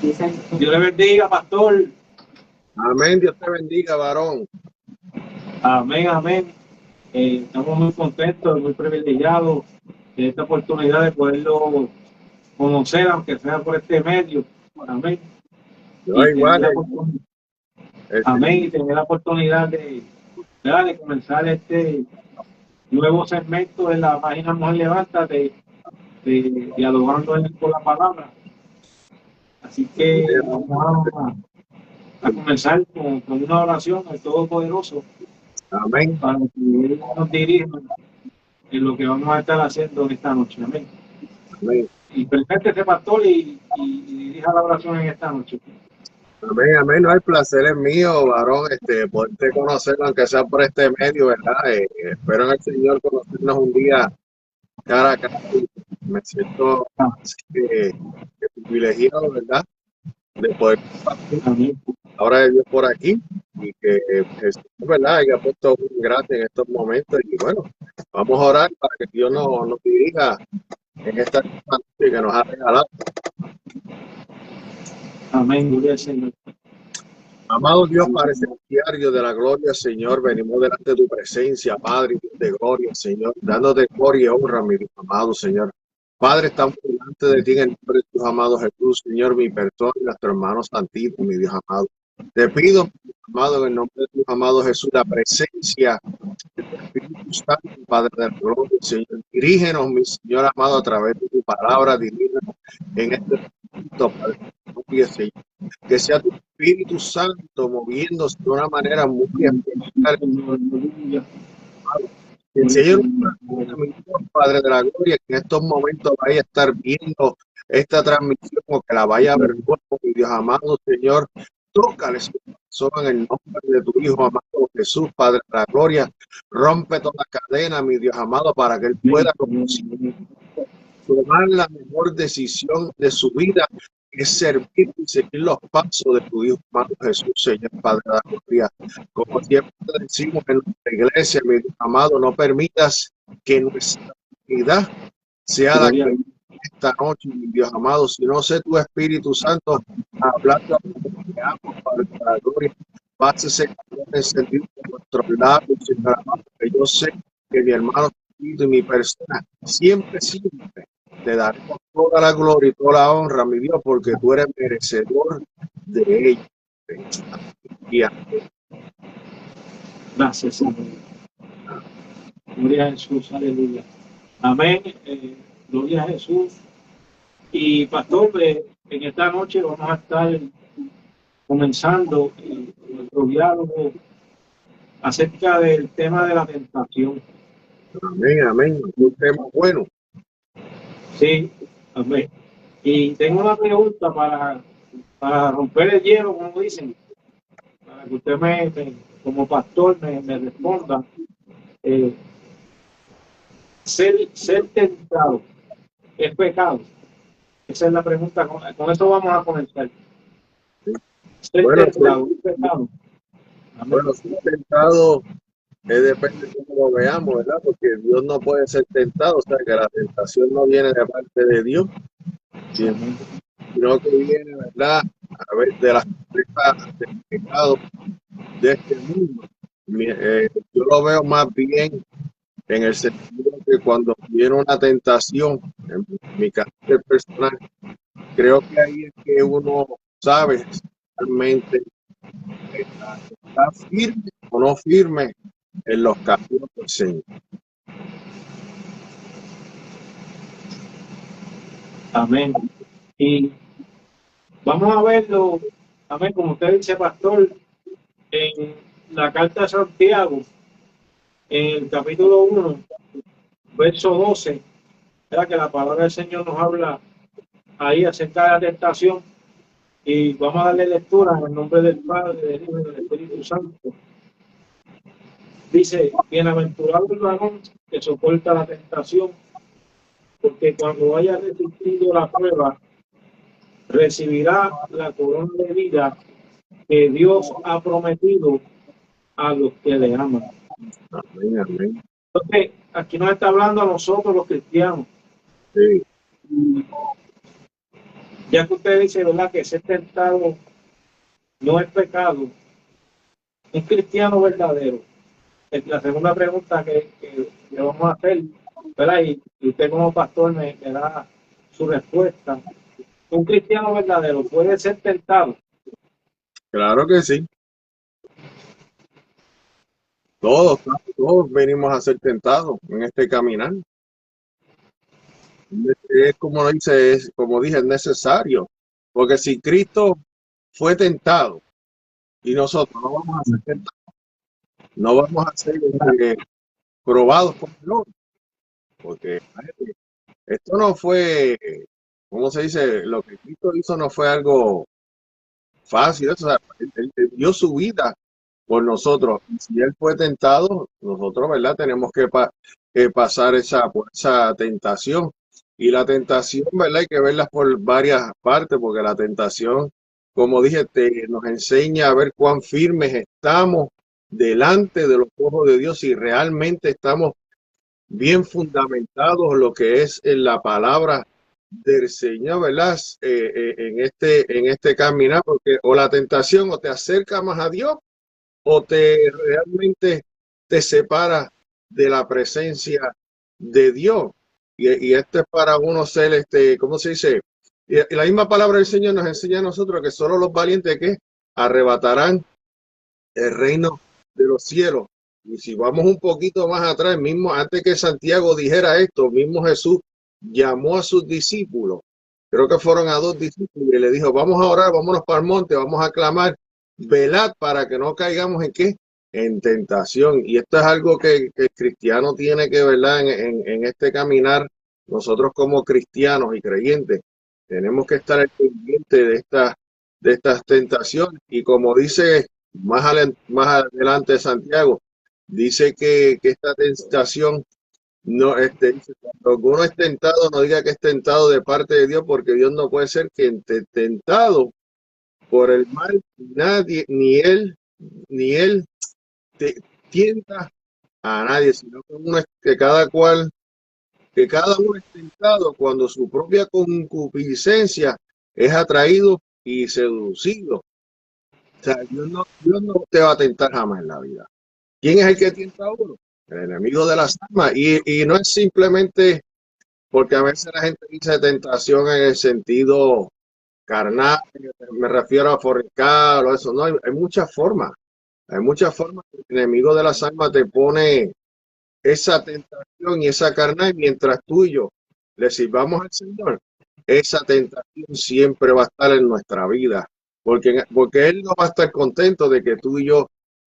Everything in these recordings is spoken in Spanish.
Dios le bendiga, pastor. Amén, Dios te bendiga, varón. Amén, amén. Estamos muy contentos, muy privilegiados de esta oportunidad de poderlo conocer, aunque sea por este medio. Amén. Yo Y tener igual, la oportunidad, el amén, Señor, y tener la oportunidad ¿verdad?, de comenzar este nuevo segmento en la página Mujer Levanta de dialogando con la palabra. Así que vamos a comenzar con una oración al Todopoderoso amén, para que Él nos dirija en lo que vamos a estar haciendo esta noche. Amén. amén, Y presente ese pastor y dirija la oración en esta noche. amén, amén. No, el placer es mío, varón, poderte conocer, aunque sea por este medio, ¿verdad? Espero en el Señor conocernos un día cara a cara. Y me siento así que privilegiado, ¿verdad? De poder compartir Amén. la obra de Dios por aquí y que Jesús, ¿verdad?, haya puesto un gracia en estos momentos. Y bueno, vamos a orar para que Dios nos dirija en esta noche que nos ha regalado. Amén. Gloria al Señor. Amado Dios, Padre diario de la gloria, Señor, venimos delante de tu presencia, Padre, Dios de gloria, Señor, dándote gloria y honra, mi Dios amado, Señor. Padre, estamos delante de ti en el nombre de tus amados Jesús, Señor, mi persona y nuestro hermano Santito, mi Dios amado. Te pido, mi Dios amado, en el nombre de tus amados Jesús, la presencia de tu Espíritu Santo, Padre de la gloria, Señor. Dirígenos, mi Señor amado, a través de tu palabra, dirígenos en este momento, Padre de la gloria, Señor. Que sea tu Espíritu Santo moviéndose de una manera muy especial. Que el Señor, mi Dios, Padre de la gloria, que en estos momentos vaya a estar viendo esta transmisión o que la vaya a ver luego, mi Dios amado, Señor. Tócale su corazón en el nombre de tu Hijo amado Jesús, Padre de la gloria. Rompe toda cadena, mi Dios amado, para que Él pueda tomar la mejor decisión de su vida, es servir y seguir los pasos de tu Hijo amado Jesús, Señor Padre de la gloria. Como siempre decimos en nuestra iglesia, mi Dios amado, no permitas que nuestra vida sea la Gloria que esta noche, mi Dios amado, si no sé tu Espíritu Santo hablando que amo, Padre de la gloria, pásese encendido en nuestros labios, Señor amado, que yo sé que mi hermano y mi persona siempre te daremos toda la gloria y toda la honra, mi Dios, porque tú eres merecedor de ello. Gracias, Señor. Gloria a Jesús. Aleluya. Amén. Gloria a Jesús. Y pastor, en esta noche vamos a estar comenzando nuestro diálogo acerca del tema de la tentación. Amén, amén. Un tema bueno. Sí, amén. Y tengo una pregunta para romper el hielo, como dicen, para que usted como pastor me responda. Eh, ser tentado es pecado. Esa es la pregunta. Con eso vamos a comenzar. Ser Bueno, tentado es pecado. Amén. bueno, ser tentado depende de cómo lo veamos, ¿verdad? Porque Dios no puede ser tentado, o sea, que la tentación no viene de parte de Dios, sino que viene, ¿verdad?, a ver, de las cosas del pecado de este mundo. Yo lo veo más bien en el sentido que cuando viene una tentación, en mi carácter personal, creo que ahí es que uno sabe realmente está firme o no firme en los caminos del Señor. Amén. Y vamos a verlo, amén, como usted dice, pastor, en la carta de Santiago, en el capítulo 1, verso 12, ¿verdad? Que la palabra del Señor nos habla ahí acerca de la tentación. Y vamos a darle lectura en el nombre del Padre, del Hijo y del Espíritu Santo. Dice: bienaventurado el varón que soporta la tentación, porque cuando haya resistido la prueba, recibirá la corona de vida que Dios ha prometido a los que le aman. Amén, amén. Entonces, aquí nos está hablando a nosotros los cristianos. Sí, Ya que usted dice, ¿verdad?, que ser tentado no es pecado, un cristiano verdadero. La segunda pregunta que le vamos a hacer, ¿verdad? Y usted como pastor me da su respuesta. Un cristiano verdadero puede ser tentado. Claro que sí. Todos venimos a ser tentados en este caminar. Es como dice, es, como dije, es necesario. Porque si Cristo fue tentado y nosotros no vamos a ser tentados, no vamos a ser probados por el Señor. Porque esto no fue, ¿cómo se dice? Lo que Cristo hizo no fue algo fácil. O sea, él dio su vida por nosotros. Y si Él fue tentado, nosotros, ¿verdad? Tenemos que pasar por esa tentación. Y la tentación, ¿verdad? Hay que verla por varias partes, porque la tentación, como dije, nos enseña a ver cuán firmes estamos delante de los ojos de Dios y realmente estamos bien fundamentados lo que es en la palabra del Señor, ¿verdad? En este caminar, porque o la tentación o te acerca más a Dios o te realmente te separa de la presencia de Dios. Y esto es para uno ser, ¿cómo se dice? Y la misma palabra del Señor nos enseña a nosotros que solo los valientes que arrebatarán el reino de los cielos. Y si vamos un poquito más atrás, mismo antes que Santiago dijera esto, mismo Jesús llamó a sus discípulos, creo que fueron a 2 discípulos, y le dijo, vamos a orar, vámonos para el monte, vamos a clamar, velad para que no caigamos en qué, en tentación. Y esto es algo que el cristiano tiene que, ¿verdad? En este caminar, nosotros como cristianos y creyentes, tenemos que estar al pendiente de estas tentaciones. Y como dice más adelante Santiago, dice que esta tentación no, dice, cuando uno es tentado, no diga que es tentado de parte de Dios, porque Dios no puede ser que tentado por el mal, nadie, ni él te tienta a nadie, sino que, que cada uno es tentado cuando su propia concupiscencia es atraído y seducido. O sea, Dios no te va a tentar jamás en la vida. ¿Quién es el que tienta a uno? El enemigo de las almas. Y no es simplemente porque a veces la gente dice tentación en el sentido carnal, me refiero a fornicar o eso. No, hay muchas formas. Hay muchas formas que el enemigo de las almas te pone esa tentación y esa carnal mientras tú y yo le sirvamos al Señor. Esa tentación siempre va a estar en nuestra vida, porque Él no va a estar contento de que tú y yo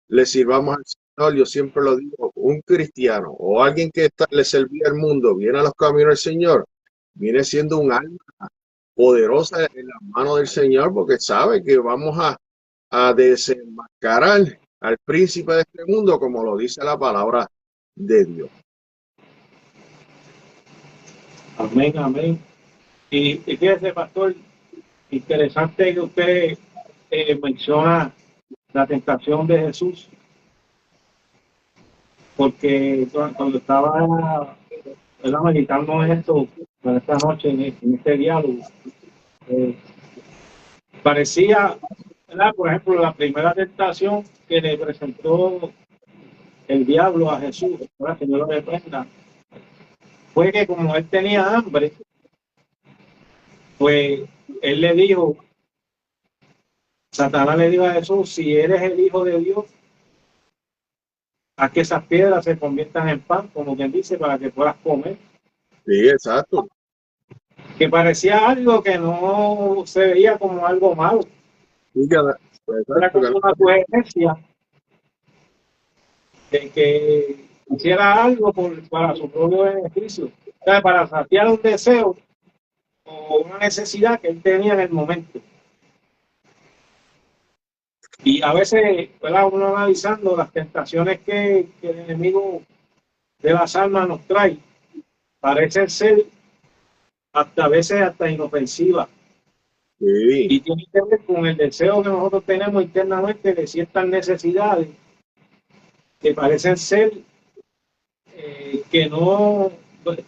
le sirvamos al Señor. Yo siempre lo digo, un cristiano o alguien que le servía al mundo, viene a los caminos del Señor, viene siendo un alma poderosa en las manos del Señor, porque sabe que vamos a desenmascarar al príncipe de este mundo, como lo dice la palabra de Dios. Amén, amén. Y fíjese, pastor, interesante que usted menciona la tentación de Jesús, porque cuando estaba, ¿verdad?, meditando en esto, en esta noche, en este diálogo, eh, parecía, ¿verdad?, por ejemplo, la primera tentación que le presentó el diablo a Jesús, ¿verdad?, que no lo reprenda, fue que como él tenía hambre, pues él le dijo, Satanás le dijo a Jesús, si eres el Hijo de Dios, haz que esas piedras se conviertan en pan, como quien dice, para que puedas comer. Sí, exacto. Que parecía algo que no se veía como algo malo. Sí, Era como una sugerencia de que hiciera algo para su propio beneficio, o sea, para saciar un deseo o una necesidad que él tenía en el momento. Y a veces, ¿verdad?, uno analizando las tentaciones que el enemigo de las almas nos trae, parecen ser hasta a veces hasta inofensivas. Sí. Y tiene que ver con el deseo que nosotros tenemos internamente de ciertas necesidades que parecen ser que no,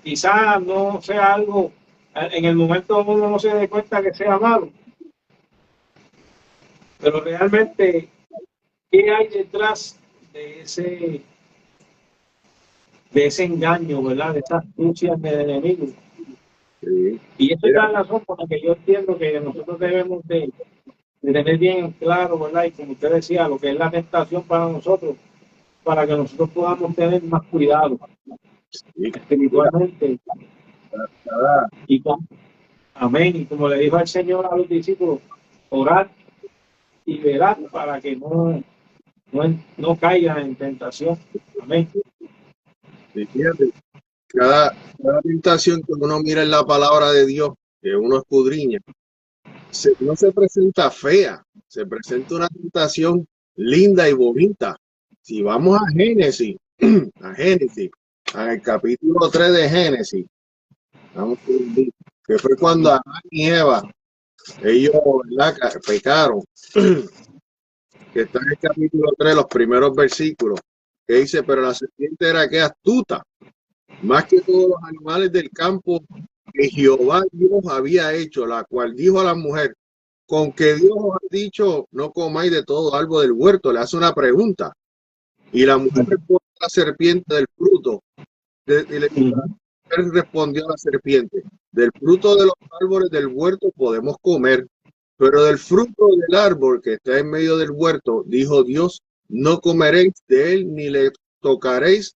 quizás no sea algo en el momento uno no se da cuenta que sea malo, pero realmente, ¿qué hay detrás de ese engaño, ¿verdad? De esas astucias del enemigo? Sí. Y esa es Mira, la razón por la que yo entiendo que nosotros debemos de tener bien claro, ¿verdad? Y como usted decía, lo que es la tentación para nosotros, para que nosotros podamos tener más cuidado sí, mira, espiritualmente. cada- Y amén. Y como le dijo el Señor a los discípulos, orar y velar para que no caigan en tentación. Amén. fíjate, cada tentación que uno mira en la palabra de Dios, que uno escudriña, no se presenta fea, se presenta una tentación linda y bonita. Si vamos a Génesis, a Génesis, al capítulo 3 de Génesis, vamos a ver, que fue cuando Adán y Eva, ellos, ¿verdad?, pecaron, que está en el capítulo 3, los primeros versículos, que dice, pero la serpiente era que astuta, más que todos los animales del campo que Jehová Dios había hecho, la cual dijo a la mujer, con que Dios os ha dicho, no comáis de todo árbol del huerto, le hace una pregunta. Y la mujer responde a la serpiente del fruto. Y la mujer respondió a la serpiente, del fruto de los árboles del huerto podemos comer, pero del fruto del árbol que está en medio del huerto, dijo Dios, no comeréis de él ni le tocaréis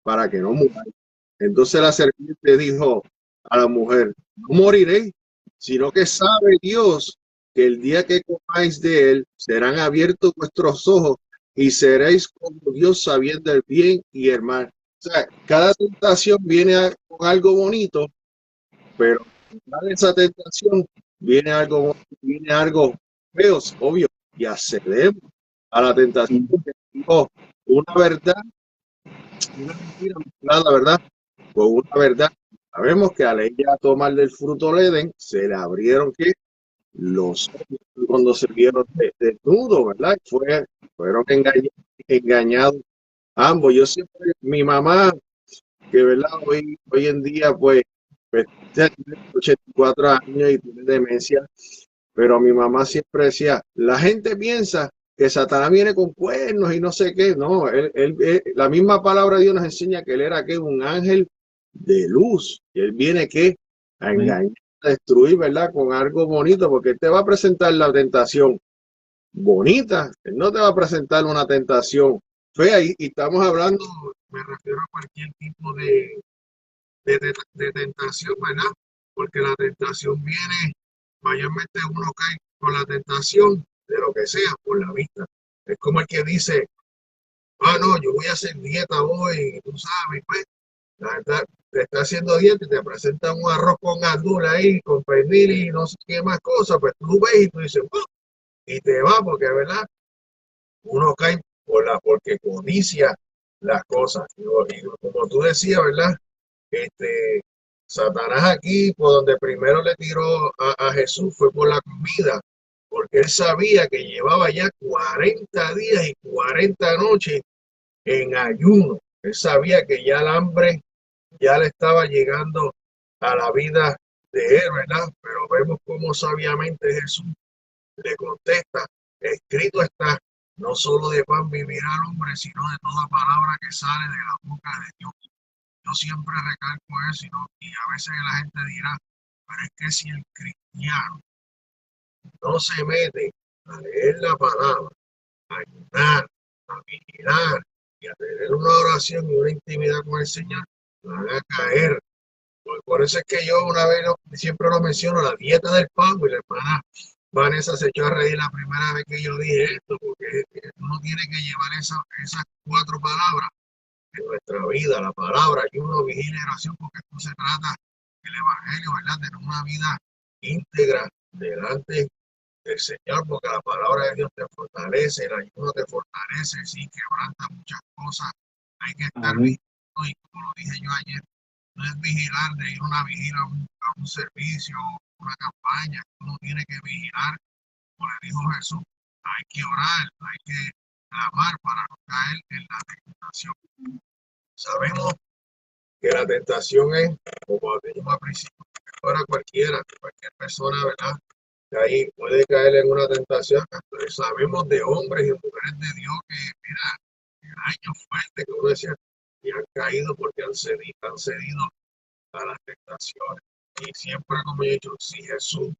para que no muráis. Entonces la serpiente dijo a la mujer, no moriréis, sino que sabe Dios que el día que comáis de él serán abiertos vuestros ojos y seréis como Dios sabiendo el bien y el mal. O sea, cada tentación viene con algo bonito, pero de esa tentación viene algo feo, obvio, y accedemos a la tentación porque dijo una verdad, una mentira mezclada, ¿verdad? Con una verdad. Sabemos que al ella tomar del fruto del Edén, se le abrieron que los ojos cuando se vieron desnudos, ¿verdad? Fueron engañados ambos. Yo siempre, mi mamá, que verdad, hoy en día, pues ya tiene 84 años y tiene demencia, pero mi mamá siempre decía, la gente piensa que Satanás viene con cuernos y no sé qué. No, la misma palabra de Dios nos enseña que él era que un ángel de luz. Y él viene que a engañar, a destruir, ¿verdad? Con algo bonito, porque él te va a presentar la tentación bonita. Él no te va a presentar una tentación fea. Y estamos hablando, me refiero a cualquier tipo de tentación, ¿verdad? Porque la tentación viene, mayormente uno cae con la tentación de lo que sea por la vista. Es como el que dice, ah, no, yo voy a hacer dieta hoy, tú sabes, pues, la verdad, te está haciendo dieta y te presentan un arroz con gandula ahí, con pernil y no sé qué más cosas, pues tú ves y tú dices, oh, y te va, porque, ¿verdad? Uno cae porque codicia las cosas. Y como tú decías, ¿verdad? Este, Satanás aquí, por donde primero le tiró a Jesús, fue por la comida, porque él sabía que llevaba ya 40 días y 40 noches en ayuno. Él sabía que ya el hambre ya le estaba llegando a la vida de él, ¿verdad? Pero vemos cómo sabiamente Jesús le contesta, escrito está, no solo de pan vivirá el hombre, sino de toda palabra que sale de la boca de Dios. Yo siempre recalco eso y a veces la gente dirá, pero es que si el cristiano no se mete a leer la palabra, a ayudar, a vigilar y a tener una oración y una intimidad con el Señor, van a caer. Por eso es que yo una vez siempre lo menciono, la dieta del pan, y la hermana Vanessa se echó a reír la primera vez que yo dije esto, porque uno tiene que llevar esas 4 palabras en nuestra vida, la palabra, que uno vigile oración, porque esto se trata del Evangelio, ¿verdad? De una vida íntegra delante del Señor, porque la palabra de Dios te fortalece, el ayuno te fortalece, sí, quebranta muchas cosas. Hay que estar vigilando, y como lo dije yo ayer, no es vigilar de ir a una vigilia, a un servicio, una campaña. Uno tiene que vigilar, como le dijo Jesús, hay que orar, hay que clamar para no caer en la tentación. Sabemos que la tentación es, como dijimos al principio, Ahora cualquier persona, ¿verdad? De ahí puede caer en una tentación. Sabemos de hombres y mujeres de Dios que, mira, en años fuertes que uno decía, y han caído porque han cedido a las tentaciones. Y siempre, como he dicho, si Jesús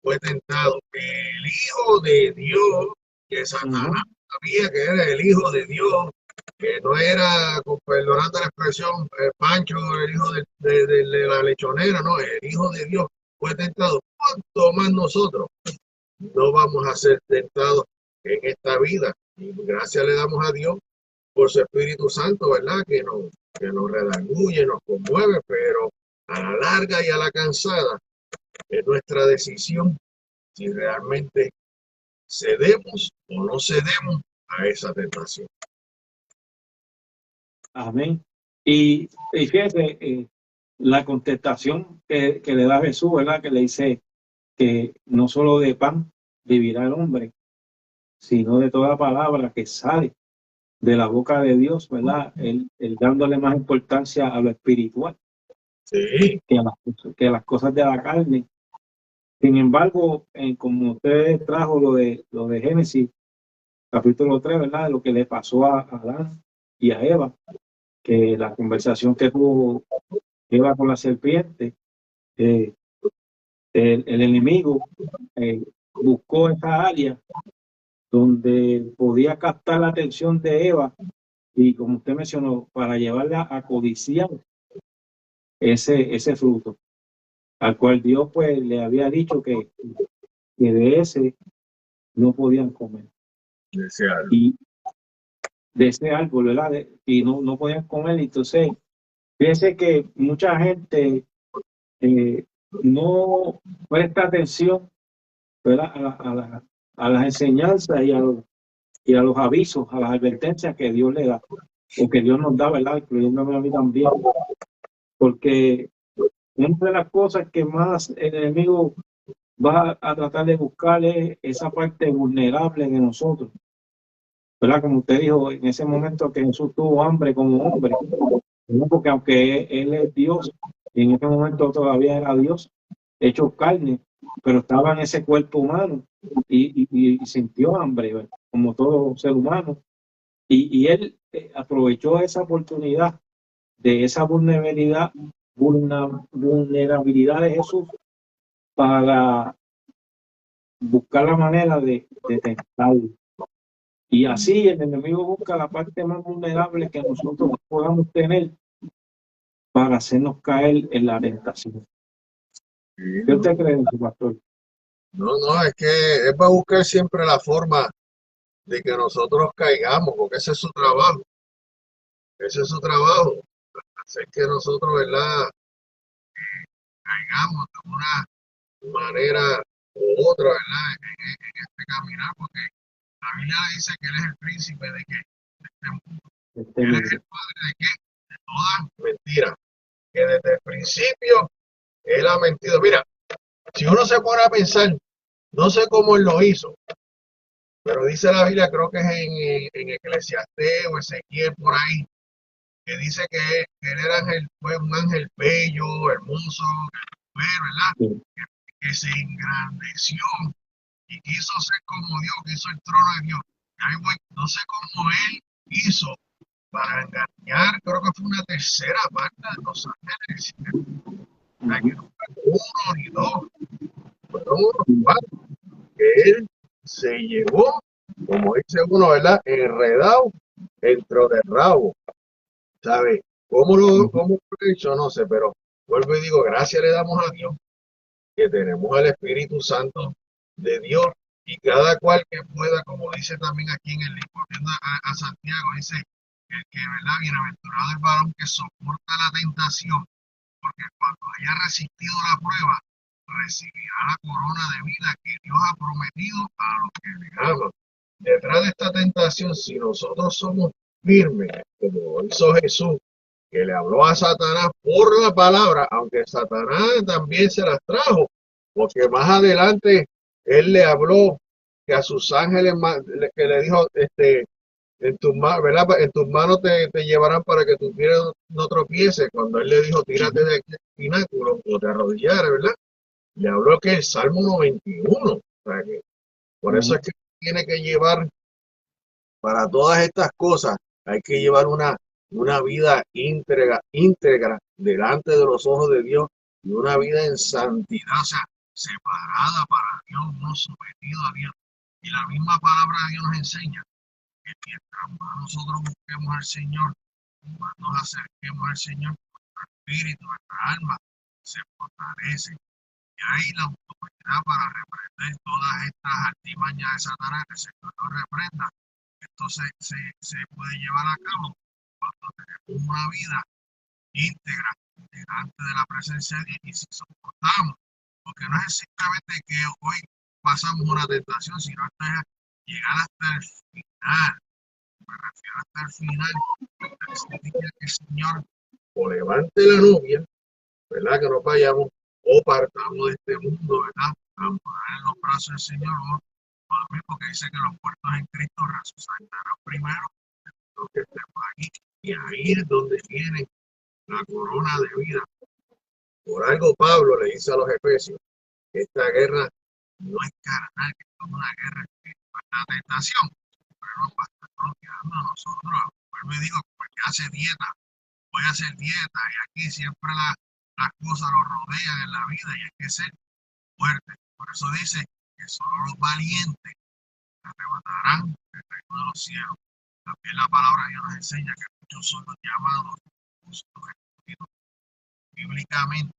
fue tentado, el Hijo de Dios, que Satanás sabía que era el Hijo de Dios, que no era, perdonando la expresión, Pancho, el hijo de la lechonera, no, el Hijo de Dios fue tentado. ¿Cuánto más nosotros no vamos a ser tentados en esta vida? Y gracias le damos a Dios por su Espíritu Santo, ¿verdad? Que nos redarguye, nos conmueve, pero a la larga y a la cansada es nuestra decisión si realmente cedemos o no cedemos a esa tentación. Amén. Y fíjate, la contestación que le da Jesús, ¿verdad? Que le dice que no solo de pan vivirá el hombre, sino de toda palabra que sale de la boca de Dios, ¿verdad? Él dándole más importancia a lo espiritual, sí, que a las cosas de la carne. Sin embargo, como usted trajo lo de Génesis, capítulo 3, ¿verdad? Lo que le pasó a Adán y a Eva, que la conversación que tuvo Eva con la serpiente, el enemigo buscó esa área donde podía captar la atención de Eva y, como usted mencionó, para llevarla a codiciar ese fruto, al cual Dios pues le había dicho que de ese no podían comer. Y de ese árbol, ¿verdad? Y no podían comer. Entonces, fíjense que mucha gente no presta atención, ¿verdad? A las enseñanzas y a los avisos, a las advertencias que Dios le da, o que Dios nos da, ¿verdad? Incluyéndome a mí también. Porque una de las cosas que más el enemigo va a tratar de buscar es esa parte vulnerable de nosotros, ¿verdad? Como usted dijo, en ese momento que Jesús tuvo hambre como hombre, ¿no? Porque aunque él es Dios, y en ese momento todavía era Dios, hecho carne, pero estaba en ese cuerpo humano y sintió hambre, ¿verdad? Como todo ser humano. Y él aprovechó esa oportunidad de esa vulnerabilidad de Jesús para buscar la manera de tentarlo. Y así el enemigo busca la parte más vulnerable que nosotros podamos tener para hacernos caer en la tentación. Sí, ¿Qué usted cree, pastor? no, es que es para buscar siempre la forma de que nosotros caigamos, porque ese es su trabajo, hacer que nosotros, ¿verdad?, caigamos de una manera u otra, ¿verdad?, en este caminar, porque la Biblia dice que Él es el príncipe de qué, de este mundo, Él es el padre de qué, de toda mentira, que desde el principio Él ha mentido. Mira, si uno se pone a pensar, no sé cómo Él lo hizo, pero dice la Biblia, creo que es en Eclesiastés o Ezequiel por ahí, que dice que él era fue un ángel bello, hermoso, ¿verdad? Sí. Que se engrandeció y quiso ser como Dios, quiso el trono de Dios. Ahí voy, no sé cómo él hizo para engañar, creo que fue una tercera parte de los ángeles. O sea, que no fue uno ni dos, fueron unos cuatro que él se llevó, como dice uno, ¿verdad? Enredado dentro del rabo. ¿Sabe? ¿Cómo lo he hecho? No sé, pero vuelvo y digo, gracias le damos a Dios que tenemos al Espíritu Santo de Dios y cada cual que pueda, como dice también aquí en el libro, volviendo a Santiago, dice que, ¿verdad? Bienaventurado el varón que soporta la tentación, porque cuando haya resistido la prueba, recibirá la corona de vida que Dios ha prometido a los que le aman. Detrás de esta tentación, si nosotros somos firmes, como hizo Jesús, que le habló a Satanás por la palabra, aunque Satanás también se las trajo, porque más adelante él le habló que a sus ángeles, que le dijo, en tus manos, ¿verdad? En tus manos te llevarán para que tu pie no tropiece. Cuando él le dijo, tírate de aquí al pináculo o te arrodillaras, ¿verdad? Le habló que el Salmo 91. O sea que por eso es que tiene que llevar para todas estas cosas, hay que llevar una vida íntegra delante de los ojos de Dios y una vida en santidad, o sea, separada para Dios, no sometido a Dios. Y la misma palabra de Dios nos enseña que mientras más nosotros busquemos al Señor, más nos acerquemos al Señor, nuestro espíritu, nuestra alma se fortalece. Y ahí la autoridad para reprender todas estas artimañas de Satanás, que el Señor nos reprenda. Esto se puede llevar a cabo cuando tenemos una vida íntegra delante de la presencia de Dios y si soportamos, porque no es simplemente que hoy pasamos una tentación, sino hasta llegar hasta el final. Me refiero hasta el final, que el Señor o levante la novia, ¿verdad? Que nos vayamos o partamos de este mundo, ¿verdad? Vamos a poner en los brazos del Señor, porque dice que los muertos en Cristo resucitarán primero, los que estemos aquí, y ahí es donde viene la corona de vida. Por algo Pablo le dice a los Efesios que esta guerra no es carnal, que es una guerra que es la tentación, pero no pasa quedando a nosotros. Pues me digo, porque hace dieta, voy a hacer dieta, y aquí siempre las cosas lo rodean en la vida y hay que ser fuerte. Por eso dice que solo los valientes arrebatarán el reino de los cielos. También la palabra de Dios nos enseña que muchos son los llamados, bíblicamente.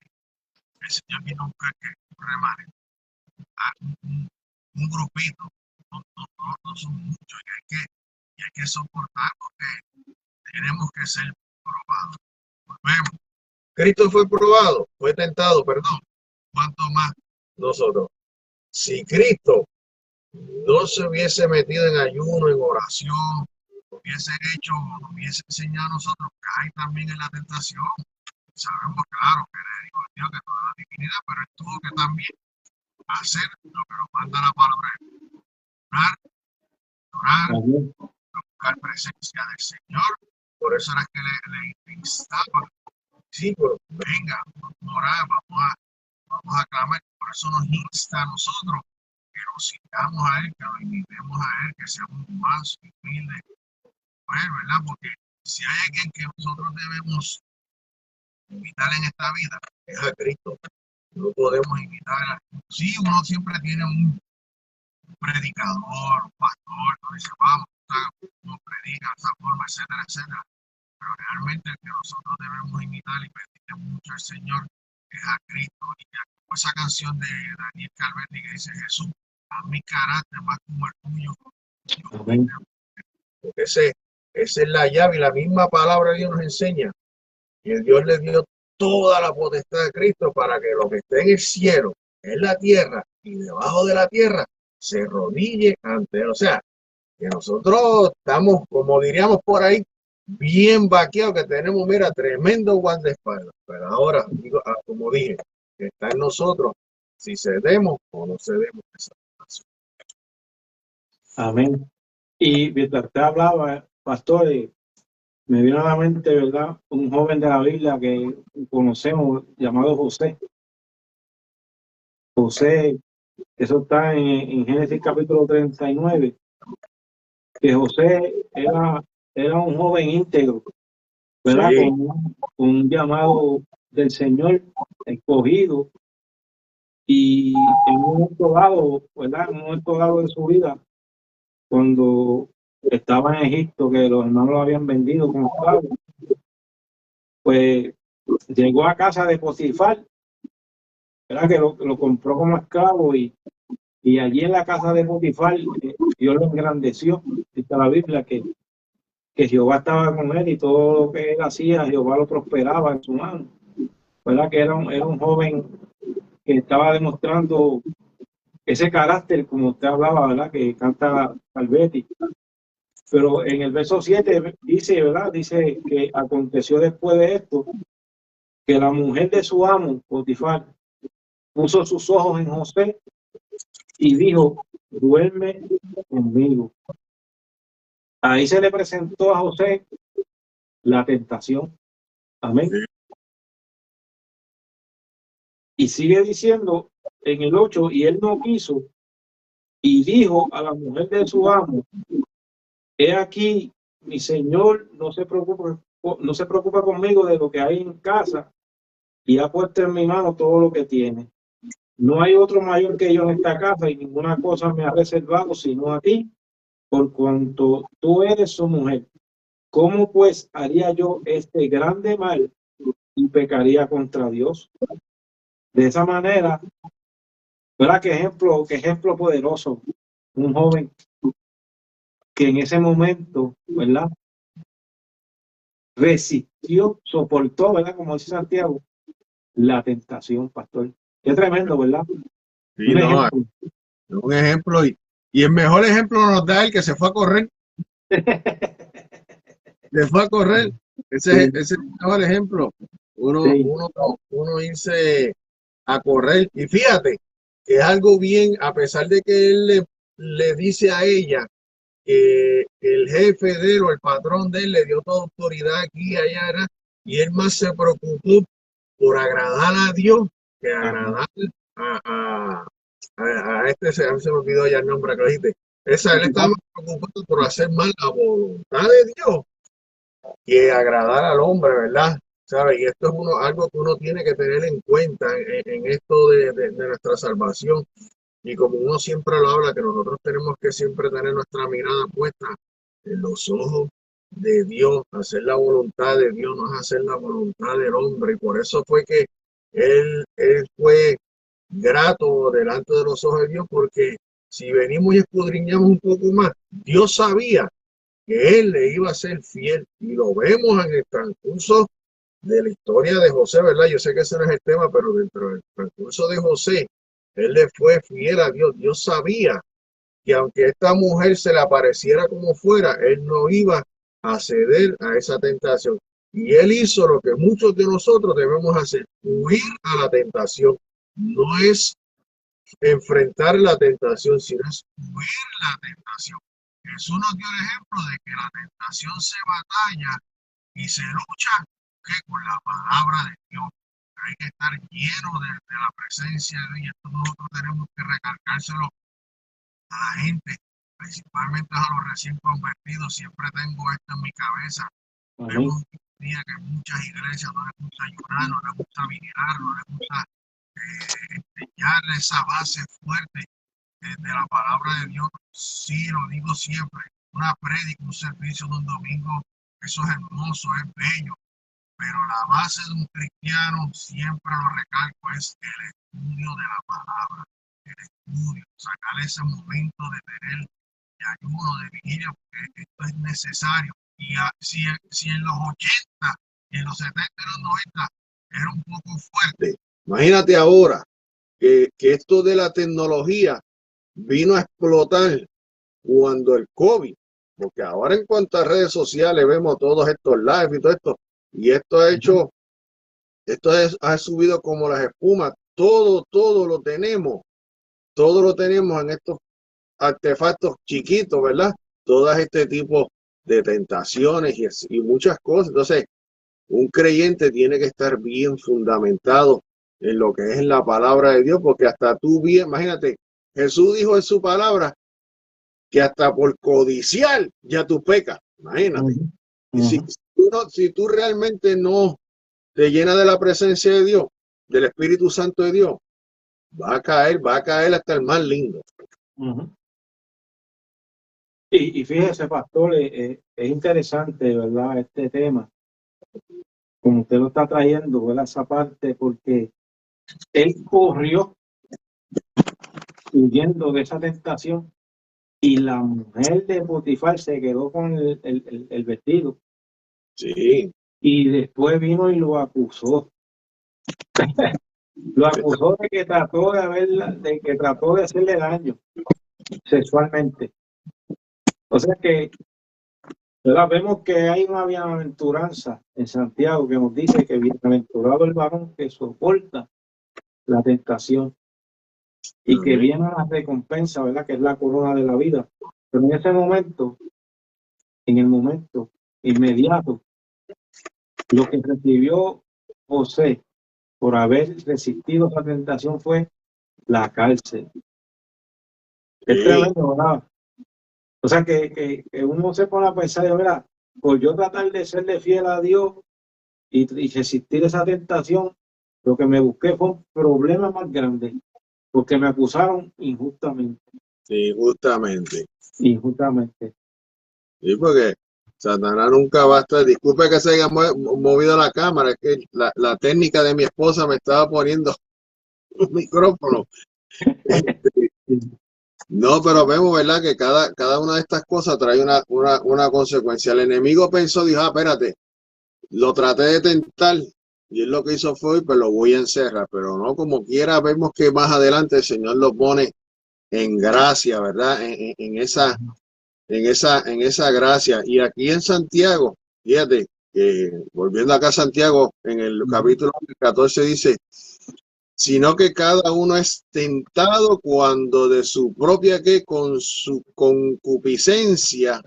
El Señor viene a buscar que un remanente, un grupito, no son muchos, y hay que soportar porque tenemos que ser probados. Volvemos. Cristo fue probado, fue tentado, perdón. ¿Cuánto más nosotros? Si Cristo no se hubiese metido en ayuno, en oración, hubiese enseñado a nosotros que hay también en la tentación. Sabemos, claro, que le digo a Dios que toda la divinidad, pero él tuvo que también hacer lo que nos manda la palabra. Orar, buscar presencia del Señor. Por eso era que le instaba. Sí, pero venga, vamos a orar, vamos a clamar. Por eso nos insta a nosotros que nos sigamos a Él, que nos imitemos a Él, que seamos más humildes. Pues, ¿verdad? Porque si hay alguien que nosotros debemos imitar en esta vida, es a Cristo. No podemos imitar a... Sí, uno siempre tiene un predicador, un pastor, que dice, vamos, no predica de esa forma, etcétera, etcétera. Pero realmente el que nosotros debemos imitar y pedirle mucho al Señor es a Cristo. Y esa canción de Daniel Calvetti que dice, Jesús, a mi carácter más como el tuyo. Amén. Porque esa es la llave y la misma palabra de Dios nos enseña. Y el Dios le dio toda la potestad de Cristo para que lo que esté en el cielo, en la tierra y debajo de la tierra, se arrodille ante él. O sea, que nosotros estamos, como diríamos por ahí, bien vaqueados, que tenemos, mira, tremendo guardaespaldas. Pero ahora, digo, como dije, que está en nosotros si cedemos o no cedemos esa situación. Amén. Y mientras usted hablaba, pastor, me vino a la mente, ¿verdad? Un joven de la Biblia que conocemos llamado José. José, eso está en Génesis capítulo 39, que José era un joven íntegro, ¿verdad? Sí. Con un llamado del Señor escogido, y en un momento dado, ¿verdad? En un momento dado de su vida, cuando estaba en Egipto, que los hermanos lo habían vendido como esclavo, pues llegó a casa de Potifar, ¿verdad? Que lo compró como esclavo, y allí en la casa de Potifar Dios lo engrandeció. Dice la Biblia que Jehová estaba con él y todo lo que él hacía, Jehová lo prosperaba en su mano. ¿Verdad? Que era un joven que estaba demostrando ese carácter, como usted hablaba, ¿verdad? Que canta Calvetti. Pero en el verso 7 dice, ¿verdad? Dice que aconteció después de esto que la mujer de su amo, Potifar, puso sus ojos en José y dijo, duerme conmigo. Ahí se le presentó a José la tentación. Amén. Y sigue diciendo en el 8, y él no quiso, y dijo a la mujer de su amo: he aquí, mi señor no se preocupa conmigo de lo que hay en casa, y ha puesto en mi mano todo lo que tiene. No hay otro mayor que yo en esta casa, y ninguna cosa me ha reservado sino a ti, por cuanto tú eres su mujer. ¿Cómo pues haría yo este grande mal y pecaría contra Dios? De esa manera, ¿verdad? Qué ejemplo poderoso. Un joven que en ese momento, ¿verdad? Resistió, soportó, ¿verdad? Como dice Santiago, la tentación, pastor. Qué tremendo, ¿verdad? Sí, Un no, ejemplo. un ejemplo. Y el mejor ejemplo nos da el que se fue a correr. Se fue a correr. Ese es el mejor ejemplo. Sí. Uno irse a correr. Y fíjate, que es algo bien, a pesar de que él le dice a ella que el jefe de él o el patrón de él le dio toda autoridad aquí y allá, y él más se preocupó por agradar a Dios que agradar a, a este, se me olvidó ya el nombre que lo dijiste. Él estaba más preocupado por hacer mal la voluntad de Dios que agradar al hombre, ¿verdad? ¿Sabe? Y esto es algo que uno tiene que tener en cuenta en esto de nuestra salvación. Y como uno siempre lo habla, que nosotros tenemos que siempre tener nuestra mirada puesta en los ojos de Dios, hacer la voluntad de Dios, no es hacer la voluntad del hombre. Y por eso fue que él fue grato delante de los ojos de Dios, porque si venimos y escudriñamos un poco más, Dios sabía que él le iba a ser fiel. Y lo vemos en el transcurso de la historia de José, ¿verdad? Yo sé que ese no es el tema, pero dentro del transcurso de José, él le fue fiel a Dios. Dios sabía que aunque esta mujer se le apareciera como fuera, él no iba a ceder a esa tentación. Y él hizo lo que muchos de nosotros debemos hacer, huir a la tentación. No es enfrentar la tentación, sino es huir la tentación. Jesús nos dio el ejemplo de que la tentación se batalla y se lucha que con la palabra de Dios. Hay que estar lleno de la presencia de Dios. Esto nosotros tenemos que recalcárselo a la gente, principalmente a los recién convertidos. Siempre tengo esto en mi cabeza. Vemos un día que muchas iglesias no les gusta ayunar, no les gusta vigilar, no les gusta enseñar esa base fuerte de la palabra de Dios. Sí, lo digo siempre. Una prédica, un servicio de un domingo, eso es hermoso, es bello. Pero la base de un cristiano, siempre lo recalco, es el estudio de la palabra, el estudio, sacar ese momento de tener de ayuno, de vigilia, porque esto es necesario. Y si en los 80 y en los 70 y los 90 era un poco fuerte, imagínate ahora que esto de la tecnología vino a explotar cuando el COVID, porque ahora en cuanto a redes sociales vemos todos estos live y todo esto, y esto ha hecho, ha subido como las espumas, todo lo tenemos en estos artefactos chiquitos, ¿verdad? Todas este tipo de tentaciones y muchas cosas. Entonces, un creyente tiene que estar bien fundamentado en lo que es la palabra de Dios, porque hasta tú bien, imagínate, Jesús dijo en su palabra que hasta por codiciar ya tú pecas, imagínate. Y si tú realmente no te llenas de la presencia de Dios, del Espíritu Santo de Dios, va a caer hasta el más lindo. Y fíjese, pastor, es interesante, ¿verdad? Este tema, como usted lo está trayendo, ¿verdad? Esa parte, porque él corrió huyendo de esa tentación y la mujer de Potifar se quedó con el vestido. Sí. Y después vino y lo acusó. Lo acusó de que trató de hacerle daño sexualmente. O sea que, ¿verdad? Vemos que hay una bienaventuranza en Santiago que nos dice que bienaventurado el varón que soporta la tentación y que viene a la recompensa, ¿verdad? Que es la corona de la vida. Pero en ese momento en el momento inmediato, lo que recibió José por haber resistido la tentación fue la cárcel. Es tremendo, ¿verdad? O sea, que uno se pone a pensar, ¿verdad? Por yo tratar de serle fiel a Dios y resistir esa tentación, lo que me busqué fue un problema más grande, porque me acusaron injustamente. Injustamente. Injustamente. Sí, porque Satanás nunca va a estar. Disculpe que se haya movido la cámara, es que la técnica de mi esposa me estaba poniendo un micrófono. No, pero vemos, ¿verdad? Que cada una de estas cosas trae una consecuencia. El enemigo pensó, dijo, espérate, lo traté de tentar y él lo que hizo fue, pues lo voy a encerrar, pero no, como quiera, vemos que más adelante el Señor lo pone en gracia, ¿verdad? En esa gracia. Y aquí en Santiago, fíjate, volviendo acá a Santiago, en el capítulo 14 dice, sino que cada uno es tentado cuando de su propia con su concupiscencia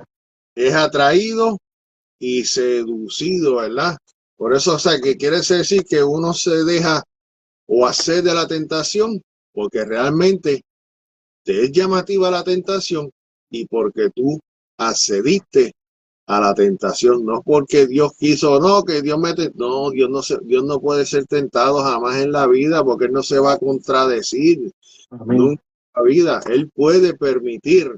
es atraído y seducido, ¿verdad? Por eso, o sea, que quiere decir que uno se deja o hacer de la tentación, porque realmente te es llamativa la tentación y porque tú accediste a la tentación, no porque Dios quiso, no, que Dios no, Dios no puede ser tentado jamás en la vida porque Él no se va a contradecir. Amén. Nunca en la vida. Él puede permitir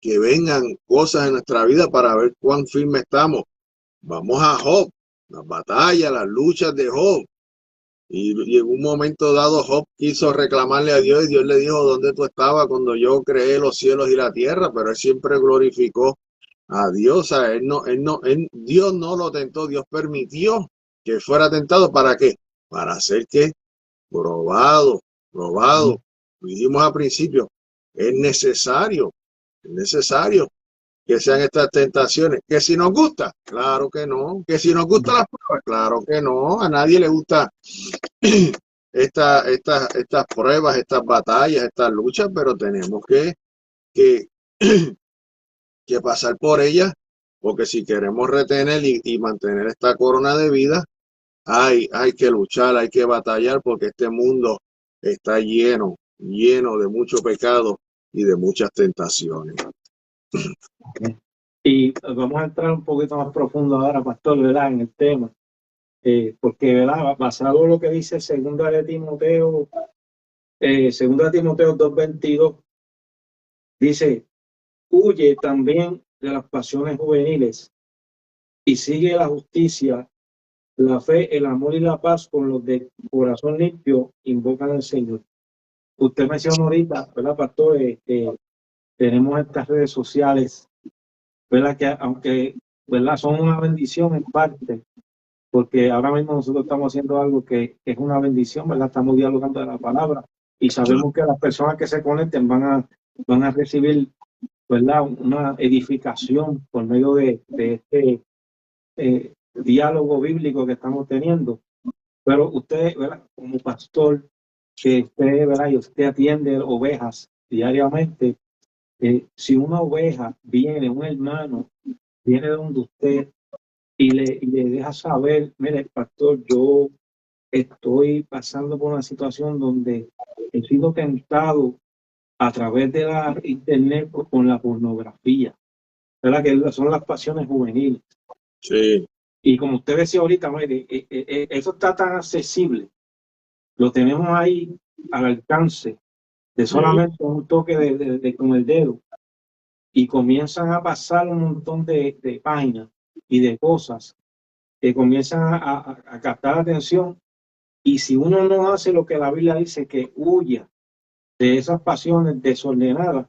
que vengan cosas en nuestra vida para ver cuán firme estamos. Vamos a Job, las batallas, las luchas de Job. Y en un momento dado Job quiso reclamarle a Dios y Dios le dijo, ¿dónde tú estabas cuando yo creé los cielos y la tierra? Pero él siempre glorificó a Dios. A Dios no lo tentó, Dios permitió que fuera tentado. ¿Para qué? Para hacer que probado. Lo dijimos al principio, es necesario que sean estas tentaciones. Que si nos gusta, claro que no. Que si nos gustan las pruebas, claro que no. A nadie le gusta estas pruebas, estas batallas, estas luchas, pero tenemos que, que pasar por ellas, porque si queremos retener y mantener esta corona de vida, hay que luchar, hay que batallar, porque este mundo está lleno de mucho pecado y de muchas tentaciones. Y vamos a entrar un poquito más profundo ahora, pastor, ¿verdad? En el tema, porque, ¿verdad? Basado en lo que dice segunda de Timoteo 2:22, dice, huye también de las pasiones juveniles y sigue la justicia, la fe, el amor y la paz con los de corazón limpio invocan al Señor. Usted mencionó ahorita, ¿verdad, pastor? Tenemos estas redes sociales, ¿verdad? Que aunque, ¿verdad? Son una bendición en parte, porque ahora mismo nosotros estamos haciendo algo que es una bendición, ¿verdad? Estamos dialogando de la palabra y sabemos que las personas que se conecten van a recibir, ¿verdad? Una edificación por medio de este diálogo bíblico que estamos teniendo. Pero usted, ¿verdad? Como pastor, que usted, ¿verdad? Y usted atiende ovejas diariamente, si una oveja viene, un hermano, viene donde usted y le deja saber, mire, pastor, yo estoy pasando por una situación donde he sido tentado a través de la internet con la pornografía, ¿verdad? Que son las pasiones juveniles. Sí. Y como usted decía ahorita, mire, eso está tan accesible, lo tenemos ahí al alcance de solamente un toque con el dedo, y comienzan a pasar un montón de páginas y de cosas que comienzan a captar la atención. Y si uno no hace lo que la Biblia dice, que huya de esas pasiones desordenadas,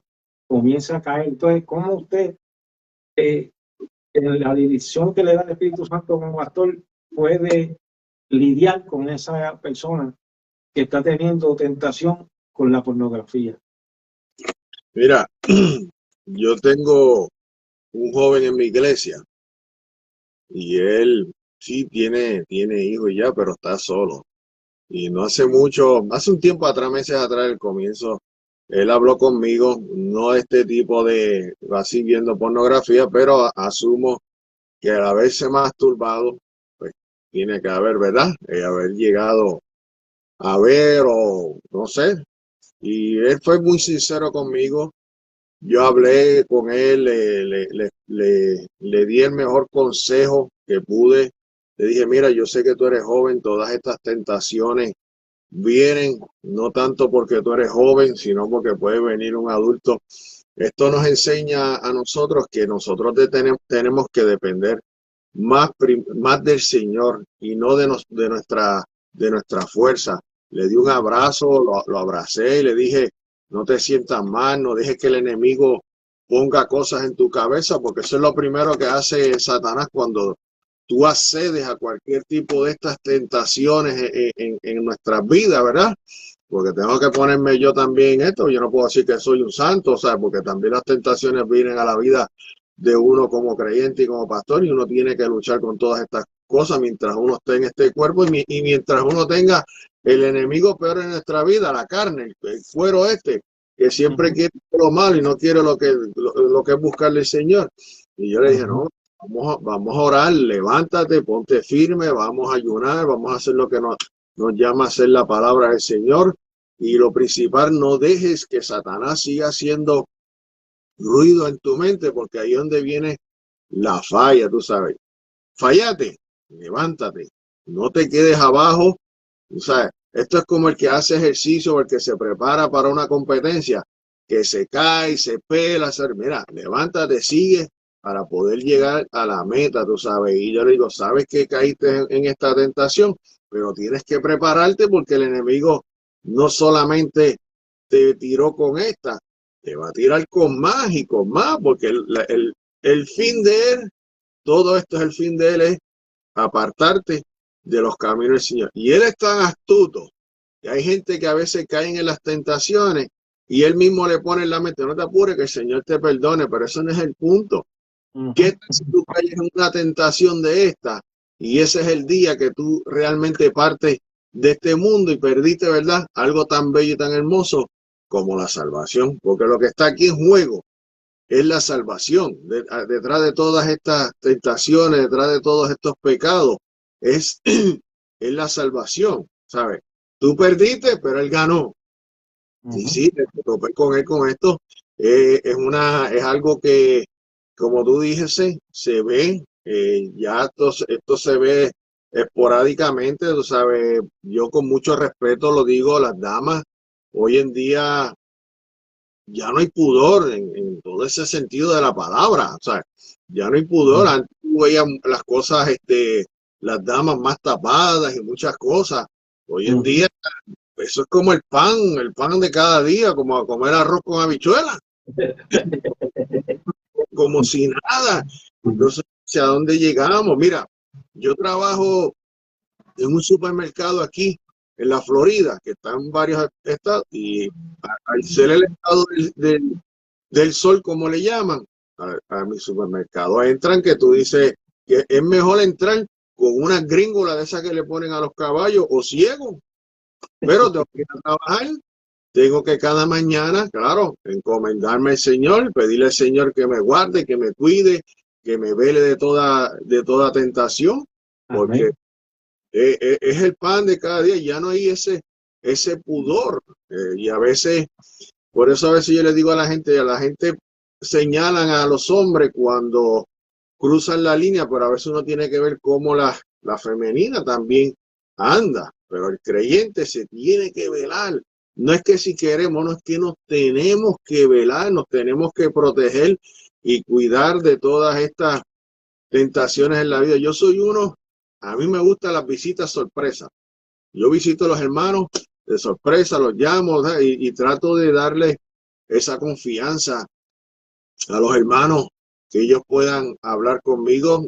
comienza a caer. Entonces, ¿cómo usted, en la dirección que le da el Espíritu Santo como pastor, puede lidiar con esa persona que está teniendo tentación con la pornografía? Mira, yo tengo un joven en mi iglesia y él sí tiene hijos ya, pero está solo. Y no hace mucho, hace un tiempo atrás, meses atrás, el comienzo, él habló conmigo, no este tipo de, así viendo pornografía, pero asumo que al haberse masturbado, pues tiene que haber, ¿verdad? Haber llegado a ver o no sé. Y él fue muy sincero conmigo. Yo hablé con él, le di el mejor consejo que pude. Le dije, mira, yo sé que tú eres joven, todas estas tentaciones vienen no tanto porque tú eres joven, sino porque puede venir un adulto. Esto nos enseña a nosotros que nosotros tenemos que depender más del Señor y no de nuestra fuerza. Le di un abrazo, lo abracé y le dije, no te sientas mal, no dejes que el enemigo ponga cosas en tu cabeza, porque eso es lo primero que hace Satanás cuando tú accedes a cualquier tipo de estas tentaciones en nuestras vidas, ¿verdad? Porque tengo que ponerme yo también en esto. Yo no puedo decir que soy un santo, o sea, porque también las tentaciones vienen a la vida de uno como creyente y como pastor, y uno tiene que luchar con todas estas cosas mientras uno esté en este cuerpo y mientras uno tenga el enemigo peor en nuestra vida, la carne, el cuero este, que siempre quiere lo malo y no quiere lo que es buscarle el Señor. Y yo le dije, no, vamos a orar, levántate, ponte firme, vamos a ayunar, vamos a hacer lo que nos llama a hacer la palabra del Señor. Y lo principal, no dejes que Satanás siga haciendo ruido en tu mente, porque ahí es donde viene la falla, tú sabes. Fallate, levántate, no te quedes abajo. Tú sabes, esto es como el que hace ejercicio o el que se prepara para una competencia, que se cae, se pela, mira, levántate, sigue para poder llegar a la meta, tú sabes. Y yo le digo, sabes que caíste en esta tentación, pero tienes que prepararte porque el enemigo no solamente te tiró con esta, te va a tirar con más y con más, porque el fin de él, todo esto es el fin de él, es apartarte de los caminos del Señor. Y él es tan astuto, que hay gente que a veces caen en las tentaciones y él mismo le pone en la mente, no te apures que el Señor te perdone, pero eso no es el punto. ¿Qué tal si tú caes en una tentación de esta y ese es el día que tú realmente partes de este mundo y perdiste, ¿verdad? Algo tan bello y tan hermoso como la salvación, porque lo que está aquí en juego es la salvación. Detrás de todas estas tentaciones, detrás de todos estos pecados, es la salvación, ¿sabes? Tú perdiste, pero él ganó. Y sí, te topé con él con esto. Es algo que, como tú dijiste, se ve, ya esto se ve esporádicamente, tú sabes, yo con mucho respeto lo digo, las damas hoy en día ya no hay pudor en todo ese sentido de la palabra, o sea, ya no hay pudor. Antes veían las cosas, las damas más tapadas y muchas cosas. Hoy en día eso es como el pan de cada día, como a comer arroz con habichuelas, como si nada. Entonces, ¿hacia dónde llegamos? Mira, yo trabajo en un supermercado aquí en la Florida, que está en varios estados, y al ser el estado del sol, como le llaman, a mi supermercado entran que tú dices que es mejor entrar con una gringola de esas que le ponen a los caballos o ciego, pero tengo que ir a trabajar, tengo que cada mañana, claro, encomendarme al Señor, pedirle al Señor que me guarde, que me cuide, que me vele de toda tentación, porque es el pan de cada día, ya no hay ese pudor, y a veces, por eso a veces yo le digo a la gente señalan a los hombres cuando cruzan la línea, pero a veces uno tiene que ver cómo la femenina también anda, pero el creyente se tiene que velar. No es que si queremos, no es que nos tenemos que velar, nos tenemos que proteger y cuidar de todas estas tentaciones en la vida. Yo soy uno, a mí me gustan las visitas sorpresas. Yo visito a los hermanos de sorpresa, los llamo, ¿verdad? Y trato de darles esa confianza a los hermanos, que ellos puedan hablar conmigo.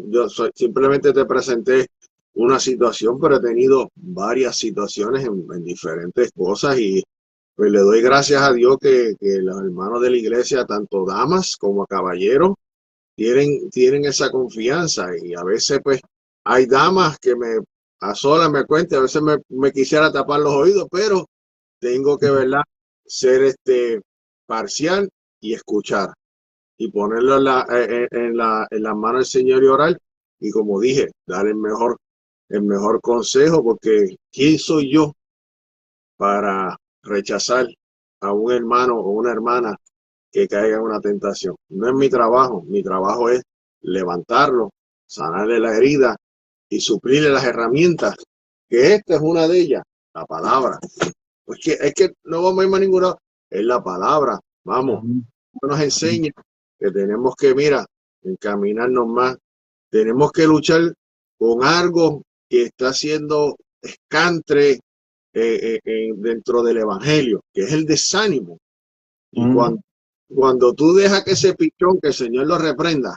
Simplemente te presenté una situación, pero he tenido varias situaciones en diferentes cosas y pues le doy gracias a Dios que los hermanos de la iglesia, tanto damas como caballeros, tienen esa confianza. Y a veces pues hay damas que a solas me cuentan, a veces me quisiera tapar los oídos, pero tengo que, ¿verdad?, ser parcial y escuchar y ponerlo en las manos del Señor y orar. Y como dije, dar el mejor consejo, porque ¿quién soy yo para rechazar a un hermano o una hermana que caiga en una tentación? No es mi trabajo es levantarlo, sanarle la herida y suplirle las herramientas, que esta es una de ellas, la palabra. Pues es que no vamos a ir a ningún lado, es la palabra, vamos, nos enseña que tenemos que, mira, encaminarnos más, tenemos que luchar con algo que está siendo escantre dentro del evangelio, que es el desánimo. Y cuando tú dejas que ese pichón, que el Señor lo reprenda,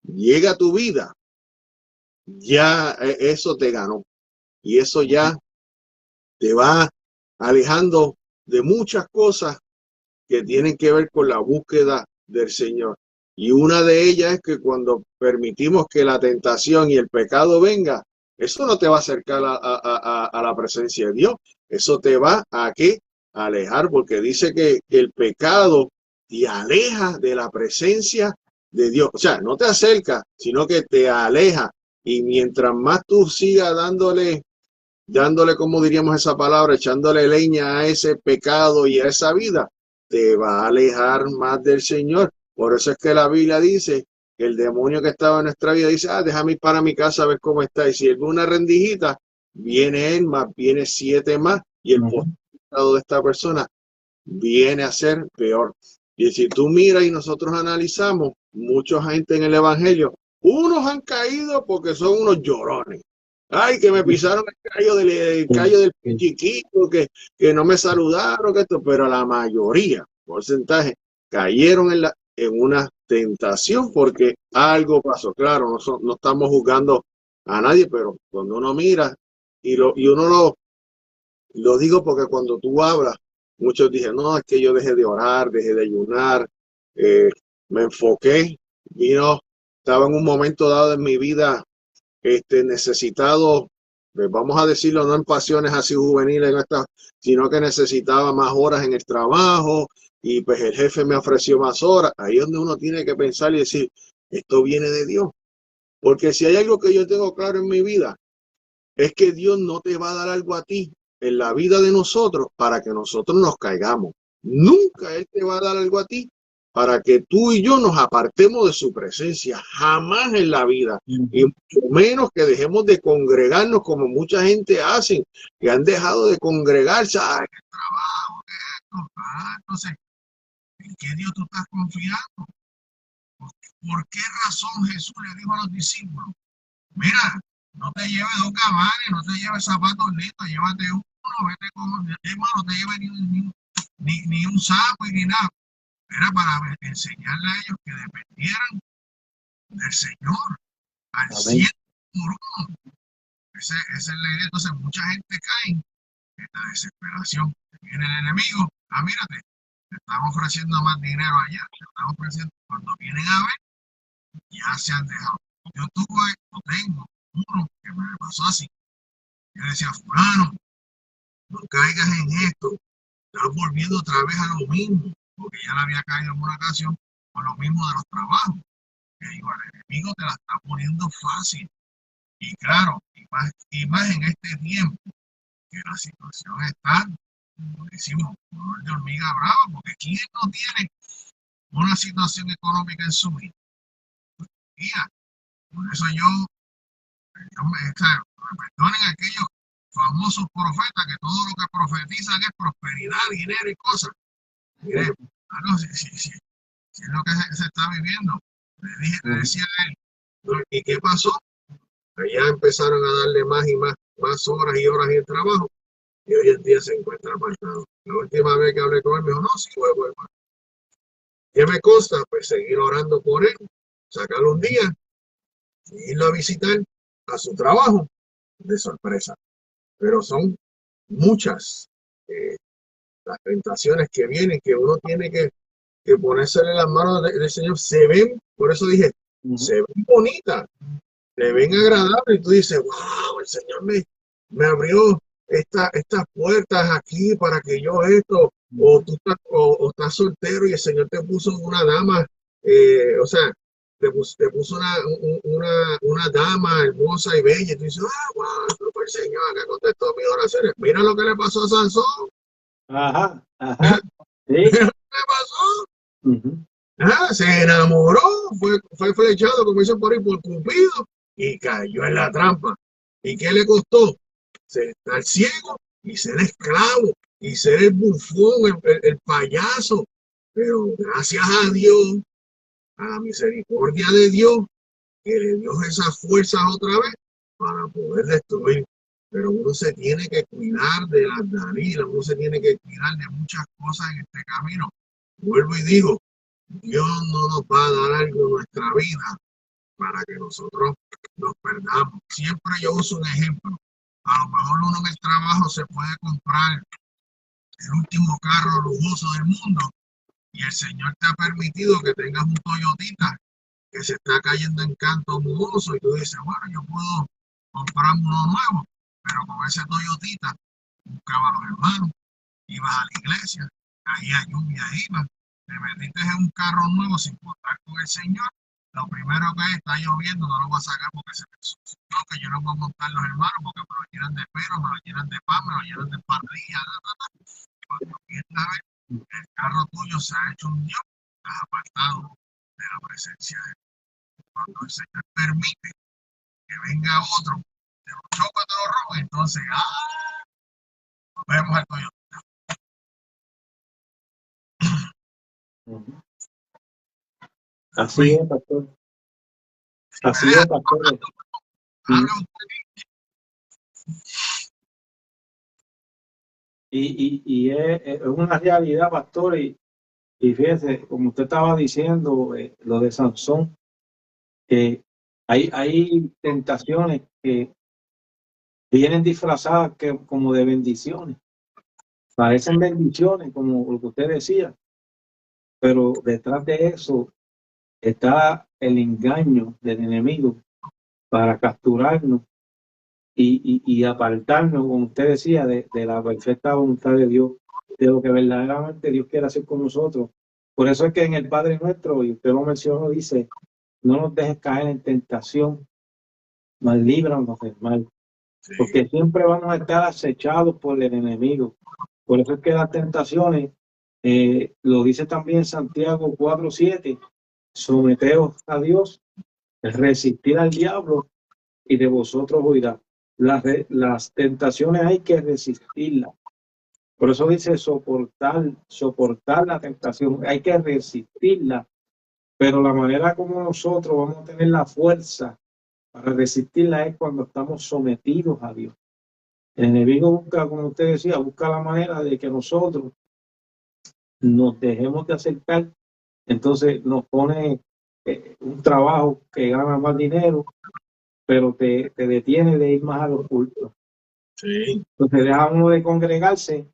llegue a tu vida, ya eso te ganó. Y eso ya te va alejando de muchas cosas que tienen que ver con la búsqueda del Señor. Y una de ellas es que cuando permitimos que la tentación y el pecado venga, eso no te va a acercar a la presencia de Dios. Eso te va a alejar, porque dice que el pecado te aleja de la presencia de Dios. O sea, no te acerca, sino que te aleja. Y mientras más tú sigas dándole, como diríamos esa palabra, echándole leña a ese pecado y a esa vida, te va a alejar más del Señor. Por eso es que la Biblia dice que el demonio que estaba en nuestra vida dice, déjame ir para mi casa a ver cómo está. Y si es una rendijita, viene él más, viene 7 más, y el postulado de esta persona viene a ser peor. Y si tú miras y nosotros analizamos, mucha gente en el evangelio, unos han caído porque son unos llorones. Ay, que me pisaron el callo del pie chiquito, que no me saludaron, que esto, pero la mayoría, porcentaje, cayeron en una tentación porque algo pasó. Claro, no estamos juzgando a nadie, pero cuando uno mira y uno lo digo porque cuando tú hablas, muchos dicen, no, es que yo dejé de orar, dejé de ayunar, me enfoqué, estaba en un momento dado en mi vida necesitado, vamos a decirlo, no en pasiones así juveniles, sino que necesitaba más horas en el trabajo y pues el jefe me ofreció más horas. Ahí es donde uno tiene que pensar y decir, esto viene de Dios. Porque si hay algo que yo tengo claro en mi vida, es que Dios no te va a dar algo a ti en la vida de nosotros para que nosotros nos caigamos. Nunca Él te va a dar algo a ti para que tú y yo nos apartemos de su presencia. Jamás en la vida. Y mucho menos que dejemos de congregarnos como mucha gente hace, que han dejado de congregarse. Ay, qué trabajo, entonces, ¿en qué Dios tú estás confiando? ¿Por qué razón Jesús le dijo a los discípulos? Mira, no te lleves 2 caballos, no te lleves zapatos listos, llévate uno, vete con hermano, no te lleves ni un saco y ni nada. Era para enseñarle a ellos que dependieran del Señor al 100 por 1. Esa es la idea. Entonces mucha gente cae en la desesperación. Viene el enemigo, mírate, te estamos ofreciendo más dinero allá, te estamos ofreciendo. Cuando vienen a ver, ya se han dejado. Yo tengo uno que me pasó así. Yo decía, fulano, no caigas en esto, estás volviendo otra vez a lo mismo, porque ya le había caído en una ocasión con lo mismo de los trabajos. Que digo, el enemigo te la está poniendo fácil. Y claro, y más en este tiempo, que la situación está, como decimos, de hormiga brava, porque ¿quién no tiene una situación económica en su vida? Por eso me perdonen aquellos famosos profetas que todo lo que profetizan es prosperidad, dinero y cosas. Mire, si es lo que se está viviendo. Le decía a él, ¿no? ¿Y qué pasó? Allá empezaron a darle más y más horas y horas en el trabajo, y hoy en día se encuentra apartado. La última vez que hablé con él me dijo, no, sí, voy. ¿Qué me consta? Pues seguir orando por él, sacarlo un día, y irlo a visitar a su trabajo de sorpresa. Pero son muchas las tentaciones que vienen, que uno tiene que ponérsele las manos del Señor. Se ven, por eso dije, se ven bonitas, se ven agradables, y tú dices, wow, el Señor me abrió estas puertas aquí para que yo o estás soltero y el Señor te puso una dama, o sea, te puso una dama hermosa y bella, y tú dices, wow, esto fue el Señor que contestó mis oraciones. Mira lo que le pasó a Sansón. Ajá, sí. Mira lo que le pasó. Se enamoró, fue flechado, como dicen por ahí, por Cupido, y cayó en la trampa. ¿Y qué le costó? Estar ciego y ser esclavo, y ser el bufón, el payaso. Pero gracias a Dios, a la misericordia de Dios, que le dio esas fuerzas otra vez para poder destruir. Pero uno se tiene que cuidar de las Dalilas, uno se tiene que cuidar de muchas cosas en este camino. Vuelvo y digo, Dios no nos va a dar algo en nuestra vida para que nosotros nos perdamos. Siempre yo uso un ejemplo. A lo mejor uno en el trabajo se puede comprar el último carro lujoso del mundo y el Señor te ha permitido que tengas un Toyotita que se está cayendo en canto nudoso y tú dices, bueno, yo puedo comprarme uno nuevo, pero con ese Toyotita buscaba a los hermanos, ibas a la iglesia, caía lluvia, ibas, te metiste en un carro nuevo sin contar con el Señor. Lo primero que está lloviendo, no lo voy a sacar porque se me sucedió, que yo no voy a montar los hermanos porque me lo llenan de pelo, me lo llenan de pan, me lo llenan de parrilla. Cuando vienes a ver, el carro tuyo se ha hecho un Dios, estás apartado de la presencia de Dios. Cuando el Señor permite que venga otro, te lo choca, te lo roba, entonces, nos vemos al Toyota. Así es, pastor. Así es, pastor. Y es una realidad, pastor. Y fíjese, como usted estaba diciendo, lo de Sansón, que hay tentaciones que vienen disfrazadas como de bendiciones. Parecen bendiciones, como lo que usted decía, pero detrás de eso está el engaño del enemigo para capturarnos y apartarnos, como usted decía, de la perfecta voluntad de Dios, de lo que verdaderamente Dios quiere hacer con nosotros. Por eso es que en el Padre Nuestro, y usted lo mencionó, dice, no nos dejes caer en tentación, mas líbranos del mal. Porque siempre vamos a estar acechados por el enemigo. Por eso es que las tentaciones, lo dice también Santiago 4:7, someteos a Dios, resistir al diablo y de vosotros huirá. Las tentaciones hay que resistirlas. Por eso dice soportar la tentación, hay que resistirla. Pero la manera como nosotros vamos a tener la fuerza para resistirla es cuando estamos sometidos a Dios. El enemigo busca, como usted decía, busca la manera de que nosotros nos dejemos de acercar. Entonces nos pone un trabajo que gana más dinero, pero te detiene de ir más a los cultos. Sí. Entonces deja uno de congregarse,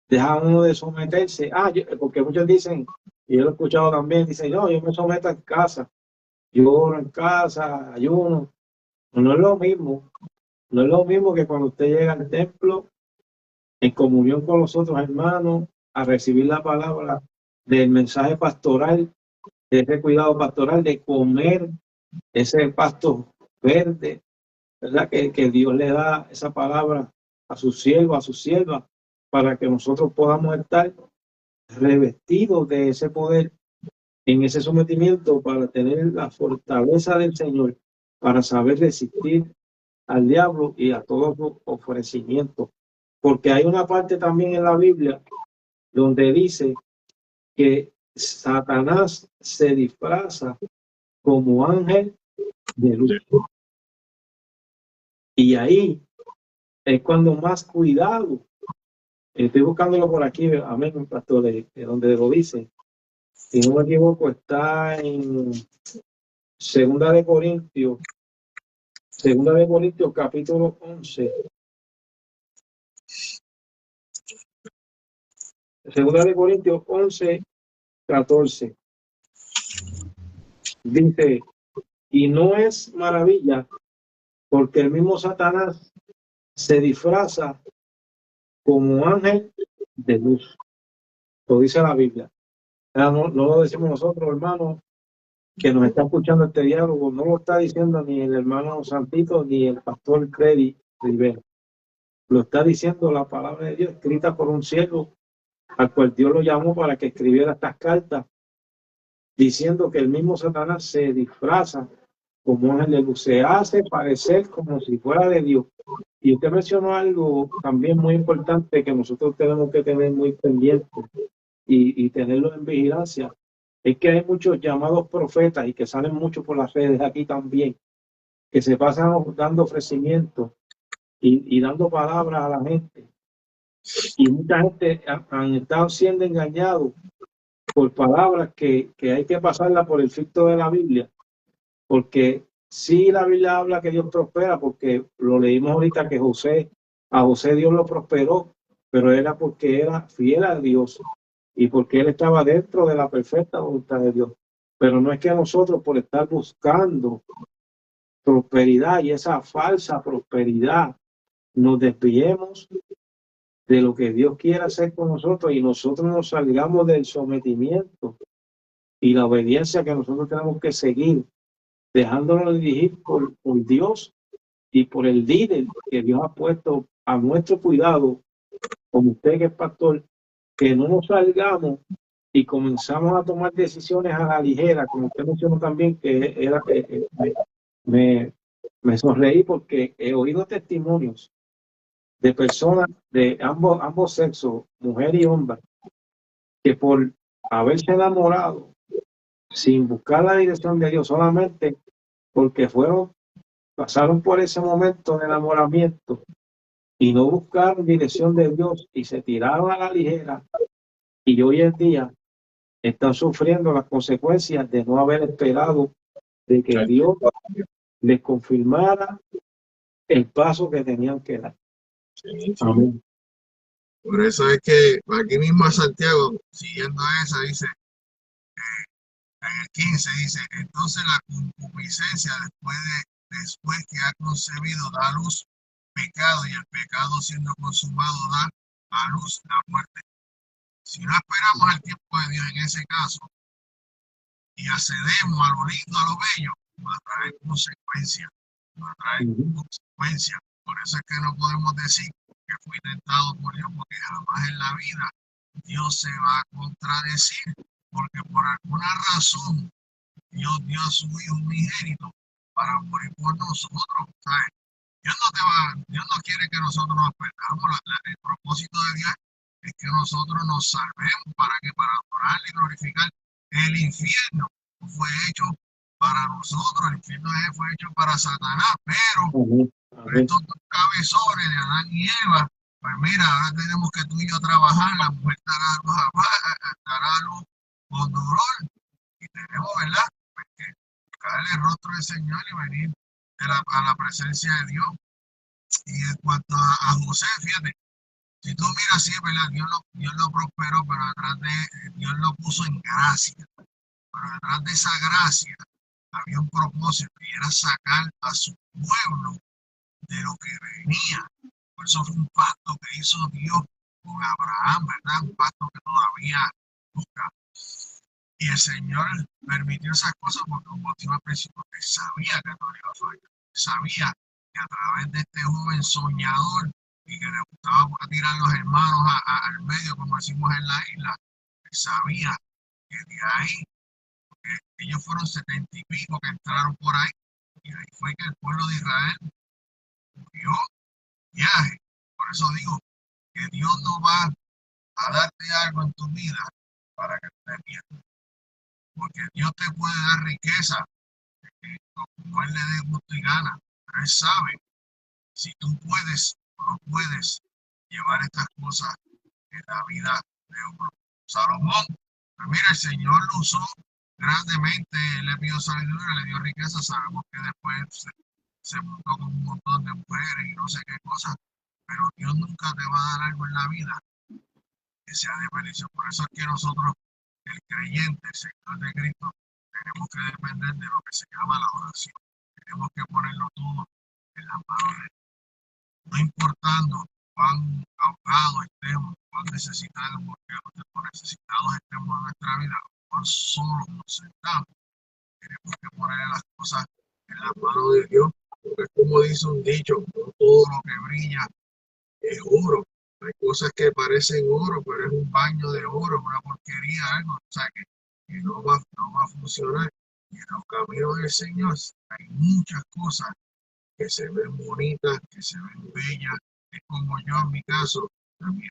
deja uno de someterse. Porque muchos dicen, y yo lo he escuchado también, dicen, no, yo me someto en casa, yo oro en casa, ayuno. No es lo mismo. No es lo mismo que cuando usted llega al templo en comunión con los otros hermanos a recibir la palabra del mensaje pastoral, de ese cuidado pastoral, de comer ese pasto verde, ¿verdad? Que Dios le da esa palabra a su siervo, a su sierva, para que nosotros podamos estar revestidos de ese poder en ese sometimiento para tener la fortaleza del Señor, para saber resistir al diablo y a todos los ofrecimientos. Porque hay una parte también en la Biblia donde dice que Satanás se disfraza como ángel de luz. Y ahí es cuando más cuidado. Estoy buscándolo por aquí, amén, pastor, de donde lo dice. Si no me equivoco, está en Segunda de Corintios capítulo 11. Segunda de Corintios 11:14. Dice, y no es maravilla, porque el mismo Satanás se disfraza como ángel de luz. Lo dice la Biblia. No lo decimos nosotros, hermanos, que nos está escuchando este diálogo. No lo está diciendo ni el hermano Santito ni el pastor Credi Rivera. Lo está diciendo la palabra de Dios, escrita por un siervo al cual Dios lo llamó para que escribiera estas cartas, diciendo que el mismo Satanás se disfraza como ángel de luz, se hace parecer como si fuera de Dios. Y usted mencionó algo también muy importante que nosotros tenemos que tener muy pendiente y tenerlo en vigilancia. Es que hay muchos llamados profetas y que salen mucho por las redes aquí también, que se pasan dando ofrecimientos y dando palabras a la gente. Y mucha gente han estado siendo engañados por palabras que hay que pasarla por el filtro de la Biblia, porque sí la Biblia habla que Dios prospera, porque lo leímos ahorita que a José Dios lo prosperó, pero era porque era fiel a Dios y porque él estaba dentro de la perfecta voluntad de Dios. Pero no es que nosotros por estar buscando prosperidad y esa falsa prosperidad nos desviemos de lo que Dios quiere hacer con nosotros y nosotros nos salgamos del sometimiento y la obediencia que nosotros tenemos que seguir, dejándonos dirigir por Dios y por el líder que Dios ha puesto a nuestro cuidado, como usted que es pastor, que no nos salgamos y comenzamos a tomar decisiones a la ligera, como usted mencionó también, que era me, me sonreí porque he oído testimonios de personas de ambos sexos, mujer y hombre, que por haberse enamorado sin buscar la dirección de Dios, solamente porque pasaron por ese momento de enamoramiento y no buscaron dirección de Dios y se tiraron a la ligera, y hoy en día están sufriendo las consecuencias de no haber esperado de que Dios les confirmara el paso que tenían que dar. Sí, sí. Amén. Por eso es que aquí mismo a Santiago, siguiendo esa, dice, en el 15 dice, entonces la concupiscencia después que ha concebido da a luz pecado, y el pecado siendo consumado da a luz la muerte. Si no esperamos el tiempo de Dios en ese caso y accedemos a lo lindo, a lo bello, va a traer consecuencias, va a traer consecuencias. Por eso es que no podemos decir que fui tentado por Dios, porque jamás en la vida Dios se va a contradecir, porque por alguna razón Dios dio a su Hijo unigénito para morir por nosotros. ¿Sabes? Dios no quiere que nosotros nos perdamos. El propósito de Dios es que nosotros nos salvemos para adorarle y glorificar. El infierno fue hecho para nosotros, el infierno fue hecho para Satanás, pero estos dos cabezones de Adán y Eva, pues mira, ahora tenemos que tú y yo trabajar, la mujer dará luz con dolor, y tenemos, ¿verdad? Pues que buscar el rostro del Señor y venir a la presencia de Dios. Y en cuanto a José, fíjate, si tú miras así, ¿verdad? Dios lo prosperó, pero Dios lo puso en gracia. Pero detrás de esa gracia había un propósito, y era sacar a su pueblo de lo que venía. Por eso fue un pacto que hizo Dios con Abraham, ¿verdad? Un pacto que todavía nunca. Y el Señor permitió esas cosas porque un motivo al principio, que sabía que no le iba a fallar. Sabía que a través de este joven soñador y que le gustaba tirar los hermanos al medio, como decimos en la isla, sabía que de ahí, porque ellos fueron 70 y pico que entraron por ahí, y ahí fue que el pueblo de Israel murió viaje. Por eso digo que Dios no va a darte algo en tu vida para que te pierdas, porque Dios te puede dar riqueza como Él le dé gusto y gana, pero Él sabe si tú puedes o no puedes llevar estas cosas en la vida de uno. Salomón, pues mira, el Señor lo usó grandemente, le pidió sabiduría, le dio riqueza. Sabemos que después se montó con un montón de mujeres y no sé qué cosas, pero Dios nunca te va a dar algo en la vida que sea de bendición. Por eso es que nosotros, el creyente, el Señor de Cristo, tenemos que depender de lo que se llama la oración. Tenemos que ponerlo todo en las manos de Dios, no importando cuán ahogados estemos, cuán necesitados estemos en nuestra vida, cuán solos nos sentamos. Tenemos que poner las cosas en las manos de Dios, porque es como dice un dicho, no todo lo que brilla es oro. Hay cosas que parecen oro, pero es un baño de oro, una porquería, algo, o sea, que no va a funcionar. Y en los caminos del Señor hay muchas cosas que se ven bonitas, que se ven bellas. Es como yo en mi caso, en mi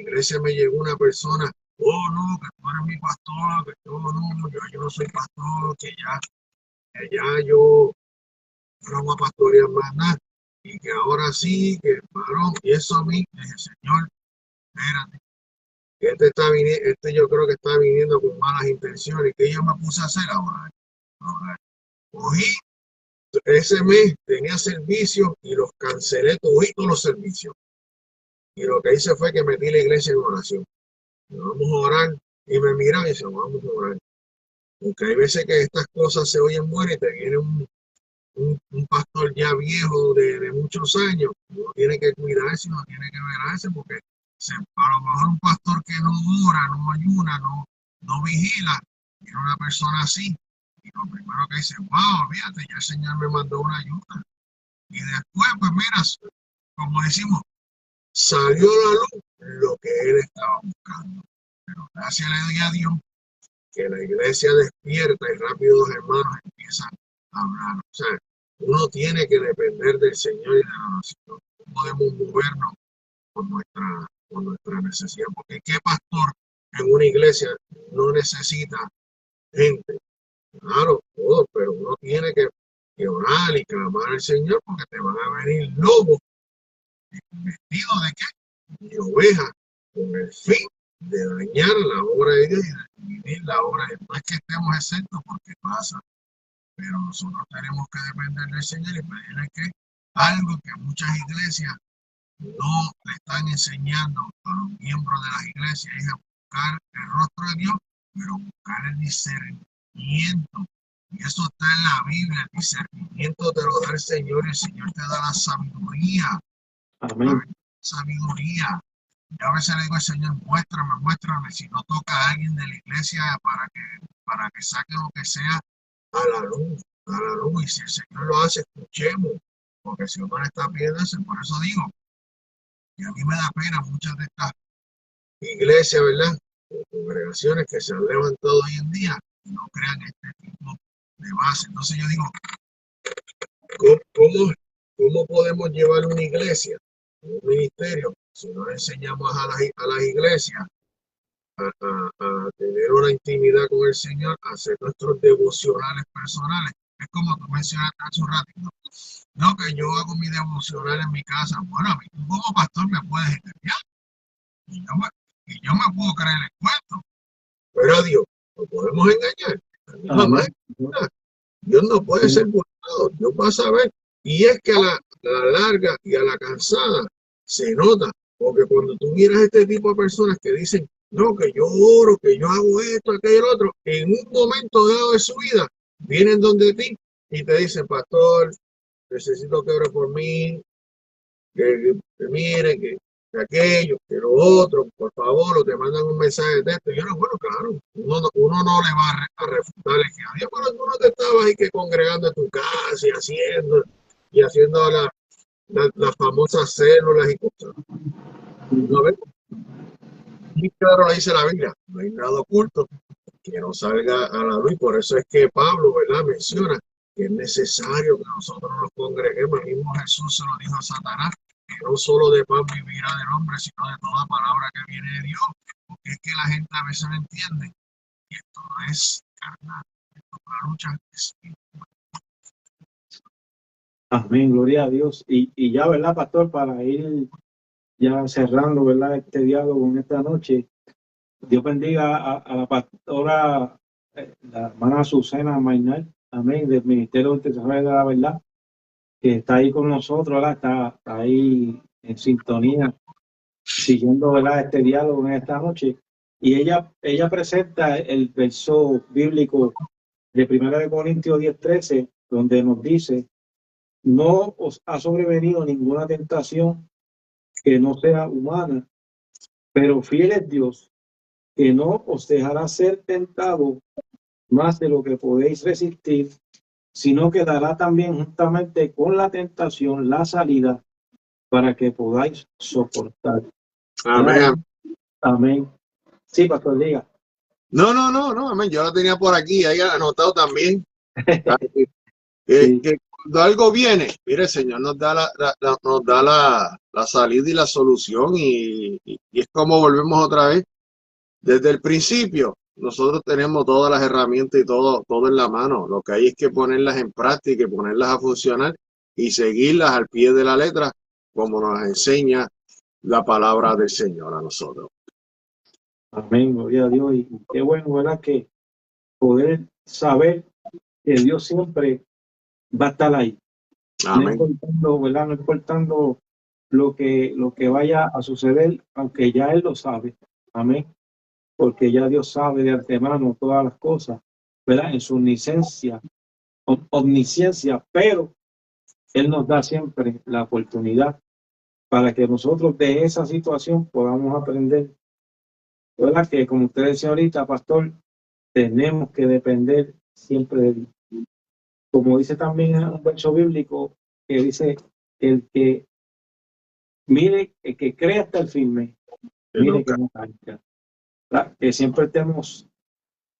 iglesia me llegó una persona, oh no, que tú eres mi pastor, que yo no, yo no soy pastor, que ya yo no voy a pastorear más nada, y que ahora sí, que varón, y eso a mí, dije, Señor, espérate, que este yo creo que está viniendo con malas intenciones, que yo me puse a hacer ahora. Cogí ese mes, tenía servicios y los cancelé todos los servicios. Y lo que hice fue que metí la iglesia en oración. Y vamos a orar. Y me miran y dicen, vamos a orar. Porque hay veces que estas cosas se oyen buenas y te viene un pastor ya viejo de muchos años. Uno tiene que cuidarse, uno tiene que velarse, porque a lo mejor un pastor que no ora, no ayuna, no vigila, es una persona así. Y lo primero que dice, wow, fíjate, ya el Señor me mandó una ayuda. Y después, pues mira, como decimos, salió a la luz lo que él estaba buscando. Pero gracias le doy a Dios que la iglesia despierta y rápido los hermanos empiezan a hablar. O sea, uno tiene que depender del Señor y de la nación. No podemos movernos por nuestra necesidad. Porque ¿qué pastor en una iglesia no necesita gente? Claro, todo, pero uno tiene que orar y clamar al Señor, porque te van a venir lobos vestidos de qué? De oveja, con el fin de dañar la obra de Dios y de dividir la obra de Dios. No es que estemos exentos, porque pasa, pero nosotros tenemos que depender del Señor y pedirle que algo que muchas iglesias no le están enseñando a los miembros de las iglesias es a buscar el rostro de Dios, pero buscar el discernimiento. Y eso está en la Biblia, el discernimiento te lo da el Señor y el Señor te da la sabiduría. Amén. Sabiduría. Yo a veces le digo al Señor, muéstrame, si no toca a alguien de la iglesia para que saque lo que sea a la luz, y si el Señor lo hace, escuchemos, porque si uno le está pidiendo eso, por eso digo, y a mí me da pena muchas de estas iglesias, ¿verdad? O congregaciones que se han levantado hoy en día y no crean este tipo de base. Entonces yo digo, ¿cómo podemos llevar una iglesia, un ministerio, si no le enseñamos a las iglesias a tener una intimidad con el Señor, a hacer nuestros devocionales personales? Es como tú mencionaste hace un ratito. No, que yo hago mi devocional en mi casa. Bueno, a mí tú como pastor me puedes engañar. Y yo me puedo creer el cuento. Pero a Dios no podemos engañar. Dios no puede ser burlado. Dios va a saber. Y es que a la larga y a la cansada se nota. Porque cuando tú miras a este tipo de personas que dicen, no, que yo oro, que yo hago esto, aquello, otro, en un momento dado de su vida, vienen donde ti y te dicen, pastor, necesito que ore por mí, que mire, que aquello, que lo otro, por favor, o te mandan un mensaje de texto. Y yo no, bueno, claro, uno no le va a refutar el que había, pero tú no te estabas ahí que congregando en tu casa y haciendo las famosas células y cosas. ¿No ves? Y claro, lo dice la Biblia, no hay nada oculto que no salga a la luz. Por eso es que Pablo, ¿verdad?, menciona que es necesario que nosotros nos congreguemos. El mismo Jesús se lo dijo a Satanás, que no solo de pan vivirá del hombre, sino de toda palabra que viene de Dios. Porque es que la gente a veces no entiende que esto no es carnal, esto es una lucha espiritual. Amén, gloria a Dios. Y ya, ¿verdad, pastor? Para ir ya cerrando, ¿verdad?, este diálogo en esta noche. Dios bendiga a la pastora, la hermana Azucena Mainal, amén, del Ministerio de Desarrollo de la Verdad, que está ahí con nosotros, ¿verdad? Está ahí en sintonía, siguiendo, ¿verdad?, este diálogo en esta noche. Y ella presenta el verso bíblico de 1 Corintios 10:13, donde nos dice, no os ha sobrevenido ninguna tentación que no sea humana, pero fiel es Dios, que no os dejará ser tentado más de lo que podéis resistir, sino que dará también juntamente con la tentación la salida para que podáis soportar. Amén. Amén. Sí, pastor, diga. No, amén. Yo la tenía por aquí, ahí anotado también. Sí. Que cuando algo viene, mire, el Señor nos da nos da la salida y la solución y es como volvemos otra vez. Desde el principio, nosotros tenemos todas las herramientas y todo en la mano. Lo que hay es que ponerlas en práctica y ponerlas a funcionar y seguirlas al pie de la letra, como nos enseña la palabra del Señor a nosotros. Amén, gloria a Dios. Y qué bueno, ¿verdad? Que poder saber que Dios siempre va a estar ahí. No Amén. importando, ¿verdad? No importando lo que vaya a suceder, aunque ya Él lo sabe. Amén. Porque ya Dios sabe de antemano todas las cosas, ¿verdad? En su omnisciencia, pero Él nos da siempre la oportunidad para que nosotros de esa situación podamos aprender, ¿verdad? Que como usted decía ahorita, pastor, tenemos que depender siempre de Dios. Como dice también un verso bíblico que dice, el que mire, el que cree hasta el fin, mire que no caiga. ¿Verdad? Que siempre estemos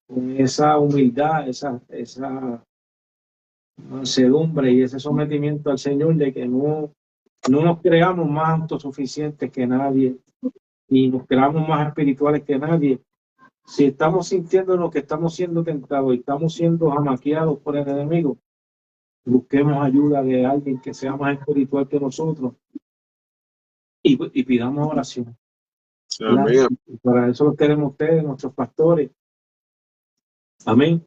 con esa humildad, esa mansedumbre y ese sometimiento al Señor, de que no nos creamos más autosuficientes que nadie, ni nos creamos más espirituales que nadie. Si estamos sintiendo que estamos siendo tentados y estamos siendo jamaqueados por el enemigo, busquemos ayuda de alguien que sea más espiritual que nosotros y pidamos oración. Amén. Y para eso lo queremos ustedes, nuestros pastores. Amén.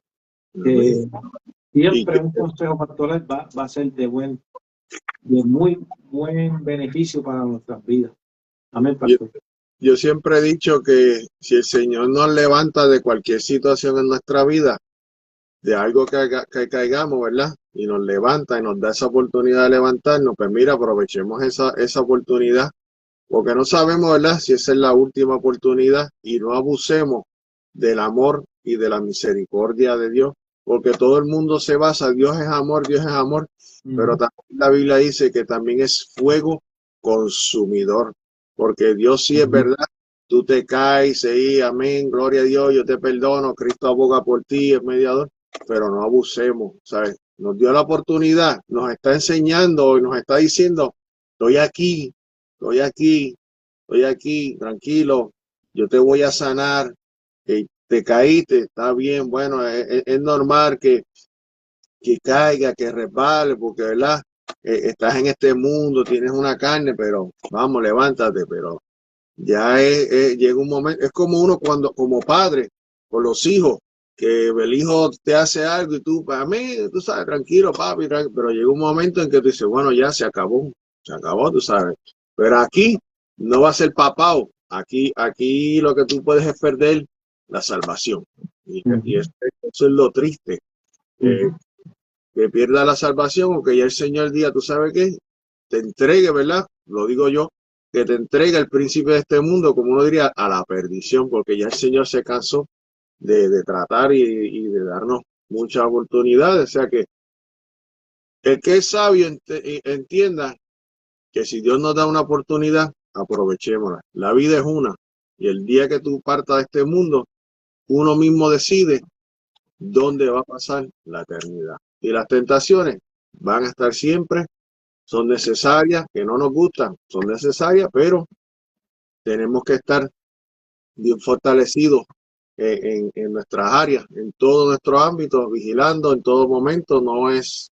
Siempre un consejo pastoral va a ser de muy buen beneficio para nuestras vidas. Amén, pastor. Yo siempre he dicho que si el Señor nos levanta de cualquier situación en nuestra vida, de algo que caigamos, ¿verdad? Y nos levanta y nos da esa oportunidad de levantarnos, pues mira, aprovechemos esa oportunidad, porque no sabemos, ¿verdad? Si esa es la última oportunidad y no abusemos del amor y de la misericordia de Dios, porque todo el mundo se basa, Dios es amor, pero también la Biblia dice que también es fuego consumidor, porque Dios sí es verdad. Tú te caes, sí, amén, gloria a Dios, yo te perdono, Cristo aboga por ti, es mediador, pero no abusemos, ¿sabes? Nos dio la oportunidad, nos está enseñando y nos está diciendo, estoy aquí, estoy aquí, estoy aquí, tranquilo, yo te voy a sanar, te caíste, está bien, bueno, es normal que caiga, que resbale, porque, ¿verdad? Estás en este mundo, tienes una carne, pero vamos, levántate, pero ya llega un momento, es como uno cuando, como padre, con los hijos, que el hijo te hace algo y tú, para mí, tú sabes, tranquilo, papi, pero llega un momento en que tú dices, bueno, ya se acabó, tú sabes. Pero aquí no va a ser papao, aquí lo que tú puedes es perder la salvación. Y eso es lo triste, que pierda la salvación o que ya el Señor diga, tú sabes qué, te entregue, ¿verdad? Lo digo yo, que te entregue el príncipe de este mundo, como uno diría, a la perdición, porque ya el Señor se cansó de tratar y de darnos muchas oportunidades. O sea que el que es sabio entienda que si Dios nos da una oportunidad, aprovechémosla. La vida es una y el día que tú partas de este mundo, uno mismo decide dónde va a pasar la eternidad. Y las tentaciones van a estar siempre, son necesarias, que no nos gustan, son necesarias, pero tenemos que estar bien fortalecidos en nuestras áreas, en todos nuestros ámbitos, vigilando en todo momento, no es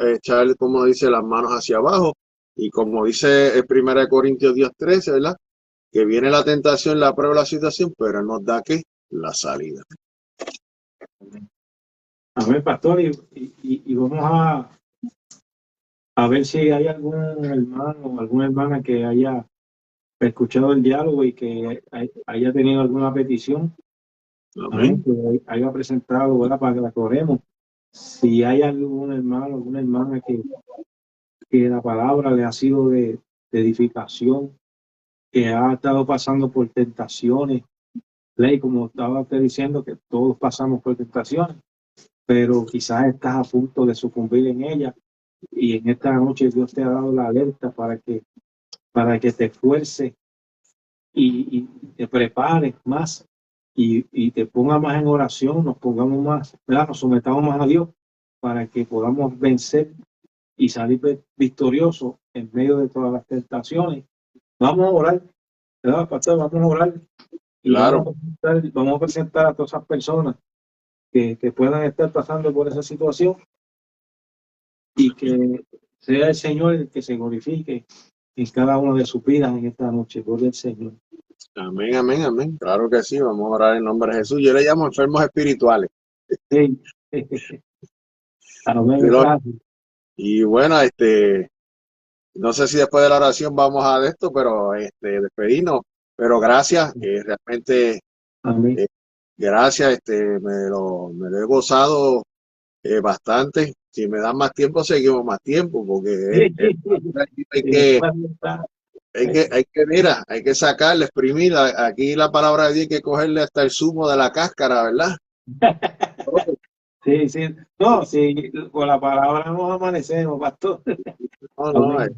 echar, como dice, las manos hacia abajo, y como dice el 1 Corintios 10:13, ¿verdad? Que viene la tentación, la prueba, la situación, pero nos da que la salida. Amén, pastor, y vamos a ver si hay algún hermano o alguna hermana que haya escuchado el diálogo y que haya tenido alguna petición. Amén, que haya presentado, ¿verdad? Para que la corremos. Si hay algún hermano, alguna hermana que la palabra le ha sido de edificación, que ha estado pasando por tentaciones. Ley, como estaba usted diciendo, que todos pasamos por tentaciones, pero quizás estás a punto de sucumbir en ella, y en esta noche Dios te ha dado la alerta para que te esfuerces y te prepares más y te pongas más en oración, nos pongamos más, ¿verdad? Nos sometamos más a Dios para que podamos vencer y salir victoriosos en medio de todas las tentaciones. Vamos a orar, ¿verdad, pastor? Vamos a orar y Claro. vamos a presentar a todas esas personas que puedan estar pasando por esa situación, y que sea el Señor el que se glorifique en cada una de sus vidas en esta noche. Gloria al Señor. Amén, amén, amén. Claro que sí, vamos a orar en nombre de Jesús. Yo le llamo enfermos espirituales. Sí. Amén. Pero, Gracias. y bueno, no sé si después de la oración vamos a de esto, pero despedirnos. Pero gracias, realmente, Amén. gracias, me lo he gozado bastante. Si me dan más tiempo, seguimos más tiempo, porque mira, hay que sacarle, exprimir. Aquí la palabra de Dios hay que cogerle hasta el zumo de la cáscara, ¿verdad? Sí, sí. No, sí, con la palabra nos amanecemos, pastor. No, no, Amén.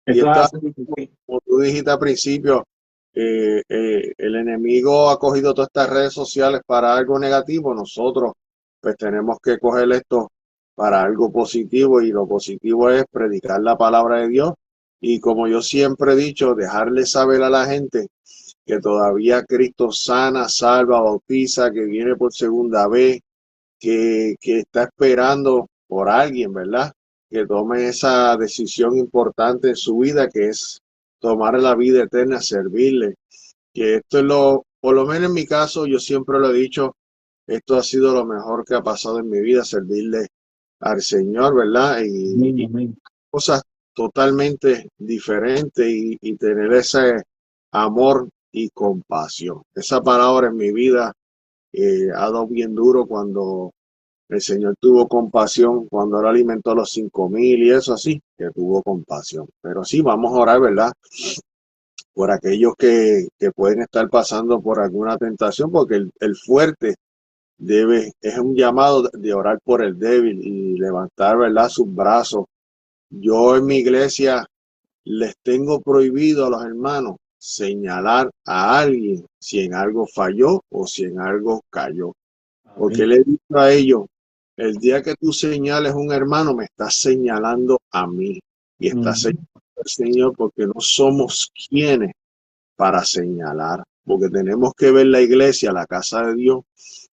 y Eso es esto, así. como tú dijiste al principio, el enemigo ha cogido todas estas redes sociales para algo negativo. Nosotros pues tenemos que coger esto para algo positivo, y lo positivo es predicar la palabra de Dios, y como yo siempre he dicho, dejarle saber a la gente que todavía Cristo sana, salva, bautiza, que viene por segunda vez, que está esperando por alguien, ¿verdad? Que tome esa decisión importante en su vida, que es tomar la vida eterna, servirle. Que esto es por lo menos en mi caso, yo siempre lo he dicho, esto ha sido lo mejor que ha pasado en mi vida, servirle al Señor, ¿verdad? Amén, Y amén. cosas totalmente diferentes, y tener ese amor y compasión. Esa palabra en mi vida ha dado bien duro cuando el Señor tuvo compasión, cuando Él alimentó a los 5,000 y eso así, que tuvo compasión. Pero sí, vamos a orar, ¿verdad? Por aquellos que pueden estar pasando por alguna tentación, porque el fuerte es un llamado de orar por el débil y levantar, ¿verdad?, sus brazos. Yo en mi iglesia les tengo prohibido a los hermanos señalar a alguien si en algo falló o si en algo cayó. Porque Amén. le he dicho a ellos, el día que tú señales a un hermano, me estás señalando a mí. Y estás Ujú. señalando al Señor, porque no somos quienes para señalar. Porque tenemos que ver la iglesia, la casa de Dios,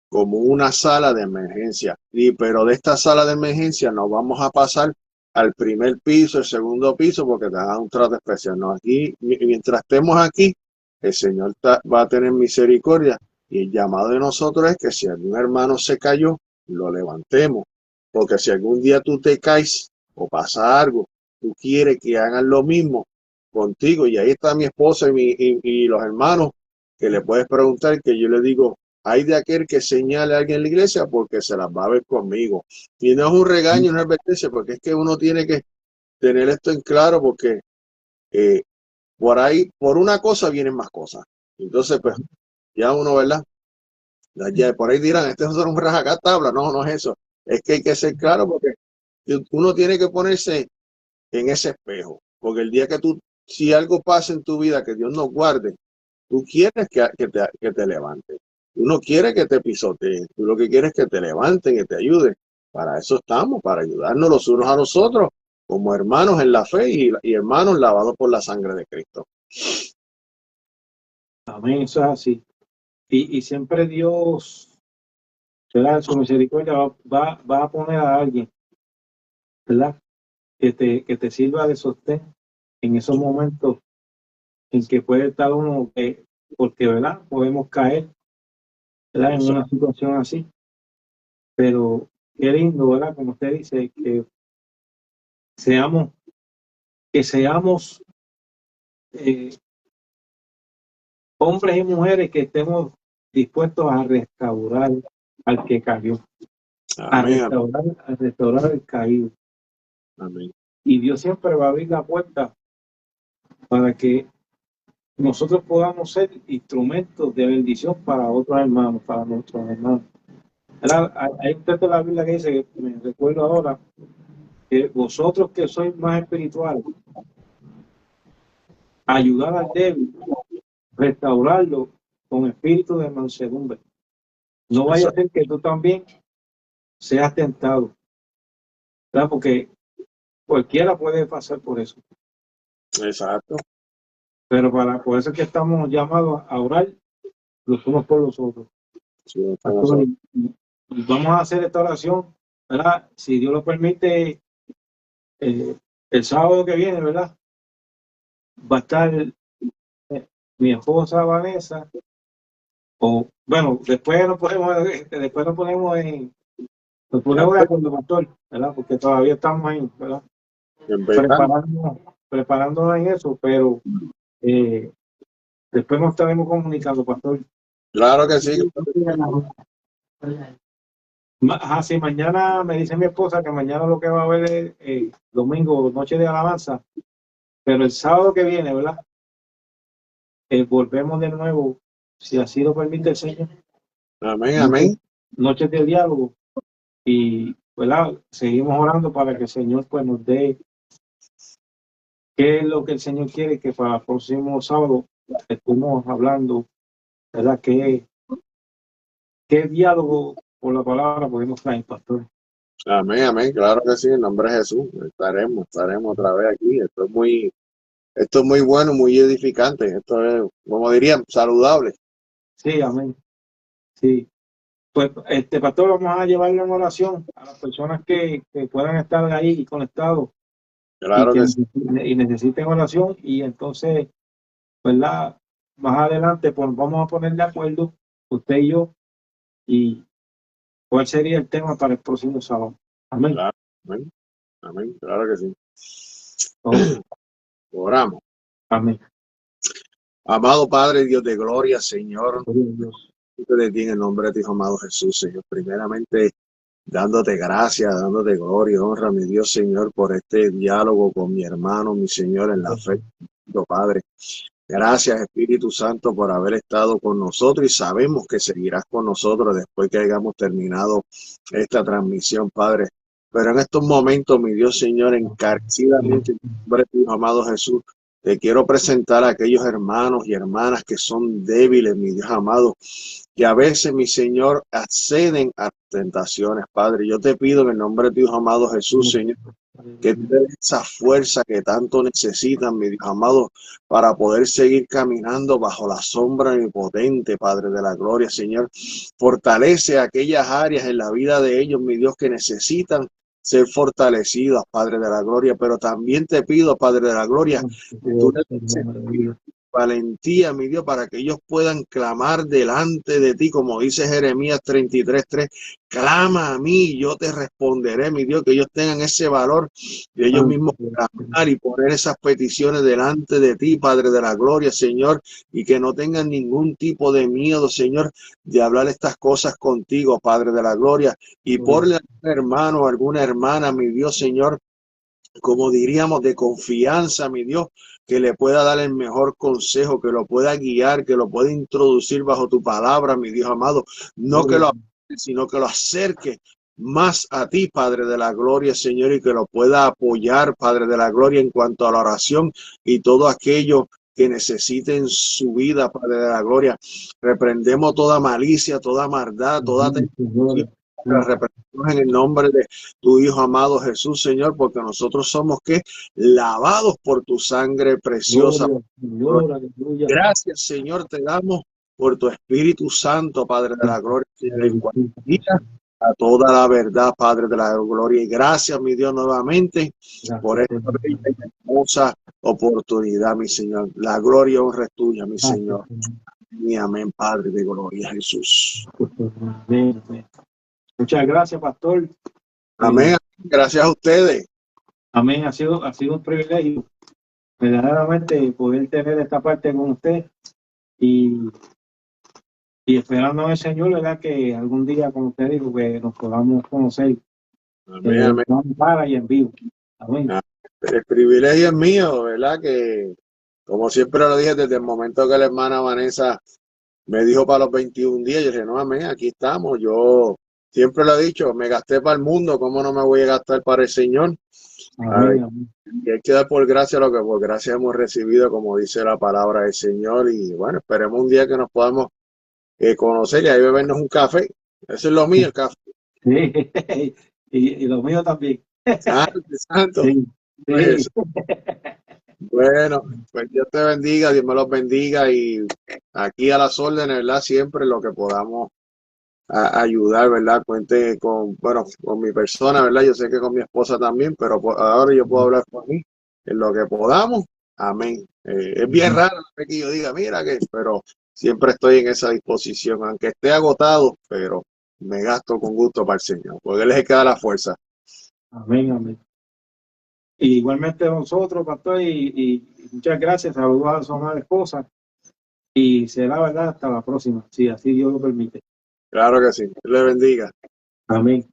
como una sala de emergencia. Pero de esta sala de emergencia no vamos a pasar al primer piso, el segundo piso, porque te dan un trato especial. No, aquí, mientras estemos aquí, el Señor va a tener misericordia, y el llamado de nosotros es que si algún hermano se cayó, lo levantemos. Porque si algún día tú te caes o pasa algo, tú quieres que hagan lo mismo contigo. Y ahí está mi esposa y los hermanos, que le puedes preguntar, que yo le digo, hay de aquel que señale a alguien en la iglesia, porque se las va a ver conmigo. Y no es un regaño, una advertencia, porque es que uno tiene que tener esto en claro, porque eh, por ahí, por una cosa vienen más cosas. Entonces, pues, ya uno, ¿verdad? Ya por ahí dirán, este es un rajacatabla. No, no es eso. Es que hay que ser claro, porque uno tiene que ponerse en ese espejo. Porque el día que si algo pasa en tu vida, que Dios nos guarde, tú quieres que te levanten. Tú no quieres que te pisoteen. Tú lo que quieres es que te levanten, que te ayuden. Para eso estamos, para ayudarnos los unos a los otros, como hermanos en la fe, y hermanos lavados por la sangre de Cristo. Amén. Eso es así. Y siempre Dios, ¿verdad?, en su misericordia va a poner a alguien, ¿verdad?, que te sirva de sostén en esos momentos en que puede estar uno, porque, ¿verdad?, podemos caer, ¿verdad?, en Eso, una situación así. Pero qué lindo, ¿verdad?, como usted dice, seamos, que seamos eh, hombres y mujeres que estemos dispuestos a restaurar al que cayó, amén, a restaurar al caído. amén. Y Dios siempre va a abrir la puerta para que nosotros podamos ser instrumentos de bendición para otros hermanos, para nuestros hermanos. Hay un texto de la Biblia que dice, que me recuerdo ahora, que vosotros que sois más espirituales, ayudar al débil, restaurarlo con espíritu de mansedumbre. No vaya a ser que tú también seas tentado, ¿verdad? Porque cualquiera puede pasar por eso. Exacto. Pero por eso es que estamos llamados a orar los unos por los otros. Sí, Pastor, y vamos a hacer esta oración, ¿verdad? Si Dios lo permite, el sábado que viene, ¿verdad? Va a estar mi esposa Vanessa, o bueno, después nos ponemos de acuerdo, pastor, ¿verdad? Porque todavía estamos ahí, ¿verdad? Preparándonos en eso, pero después nos estaremos comunicando, pastor. Claro que sí. Sí, mañana me dice mi esposa que mañana lo que va a haber es domingo, noche de alabanza, pero el sábado que viene, ¿verdad? Volvemos de nuevo, si así lo permite el Señor. Amén, amén. Noches de diálogo y, ¿verdad? Seguimos orando para que el Señor pues nos dé qué es lo que el Señor quiere que para el próximo sábado estemos hablando, ¿verdad? ¿Qué diálogo por la palabra podemos traer, pastor? Amén, amén. Claro que sí, en nombre de Jesús. Estaremos otra vez aquí. Esto es muy bueno, muy edificante. Esto es, como dirían, saludable. Sí, amén. Sí. Pues, pastor, vamos a llevarle una oración a las personas que puedan estar ahí conectados Claro que sí. y necesiten oración. Y entonces, ¿verdad? Más adelante, pues vamos a poner de acuerdo, usted y yo, y cuál sería el tema para el próximo sábado. Amén. Claro, amén. Amén. Claro que sí. Oh, Oramos. amén. Amado Padre, Dios de gloria, Señor, Dios. de ti en el nombre de tu Hijo amado Jesús, Señor. Primeramente, dándote gracias, dándote gloria, honra, mi Dios, Señor, por este diálogo con mi hermano, mi Señor, en la fe, Padre. Gracias, Espíritu Santo, por haber estado con nosotros y sabemos que seguirás con nosotros después que hayamos terminado esta transmisión, Padre. Pero en estos momentos, mi Dios, Señor, encarecidamente, en nombre de tu Hijo amado Jesús, te quiero presentar a aquellos hermanos y hermanas que son débiles, mi Dios amado, que a veces, mi Señor, acceden a tentaciones, Padre. Yo te pido en el nombre de tu Hijo amado Jesús, Señor, que te dé esa fuerza que tanto necesitan, mi Dios amado, para poder seguir caminando bajo la sombra omnipotente, Padre de la gloria, Señor. Fortalece aquellas áreas en la vida de ellos, mi Dios, que necesitan ser fortalecidas, Padre de la gloria, pero también te pido, Padre de la gloria, que tú les des valentía, mi Dios, para que ellos puedan clamar delante de ti, como dice Jeremías 33:3, clama a mí y yo te responderé, mi Dios, que ellos tengan ese valor de ellos mismos clamar y poner esas peticiones delante de ti, Padre de la gloria, Señor, y que no tengan ningún tipo de miedo, Señor, de hablar estas cosas contigo, Padre de la gloria, y por algún hermano o alguna hermana, mi Dios, Señor, como diríamos, de confianza, mi Dios, que le pueda dar el mejor consejo, que lo pueda guiar, que lo pueda introducir bajo tu palabra, mi Dios amado, no que lo sino que lo acerque más a ti, Padre de la gloria, Señor, y que lo pueda apoyar, Padre de la gloria, en cuanto a la oración y todo aquello que necesite en su vida, Padre de la gloria. Reprendemos toda malicia, toda maldad, toda tentación. La reprendemos en el nombre de tu Hijo amado Jesús, Señor, porque nosotros somos que lavados por tu sangre preciosa. Gracias, Señor, te damos por tu Espíritu Santo, Padre de la gloria, el cual guía a toda la verdad, Padre de la gloria. Y gracias, mi Dios, nuevamente por esta bella y hermosa oportunidad, mi Señor. La gloria y honra es tuya, mi Señor. Y amén, Padre de gloria, Jesús. Muchas gracias, pastor. Amén. Gracias a ustedes. Amén. Ha sido un privilegio verdaderamente poder tener esta parte con usted y esperando en el Señor, ¿verdad? Que algún día, como usted dijo, que nos podamos conocer. Amén, amén. Para y en vivo. Amén. El privilegio es mío, ¿verdad? Que como siempre lo dije desde el momento que la hermana Vanessa me dijo para los 21 días, yo dije, no, amén, aquí estamos. Yo siempre lo he dicho, me gasté para el mundo, ¿cómo no me voy a gastar para el Señor? Amén, amén. Y hay que dar por gracia lo que por gracia hemos recibido, como dice la palabra del Señor. Y bueno, esperemos un día que nos podamos conocer y ahí bebernos un café. Eso es lo mío, el café. Sí. Y lo mío también. Santo, santo. Sí, Pues, sí. bueno, pues Dios te bendiga, Dios me los bendiga y aquí a las órdenes, ¿verdad? Siempre lo que podamos ayudar, ¿verdad? Cuente con, bueno, con mi persona, ¿verdad? Yo sé que con mi esposa también, pero ahora yo puedo hablar con mí en lo que podamos. Amén. Es bien raro que yo diga, mira que, pero siempre estoy en esa disposición, aunque esté agotado, pero me gasto con gusto para el Señor, porque Él es el que da la fuerza. Amén, amén. Y igualmente nosotros, pastor, y muchas gracias, saludos a su amada esposa, y será verdad hasta la próxima, si así Dios lo permite. Claro que sí. Dios le bendiga. Amén.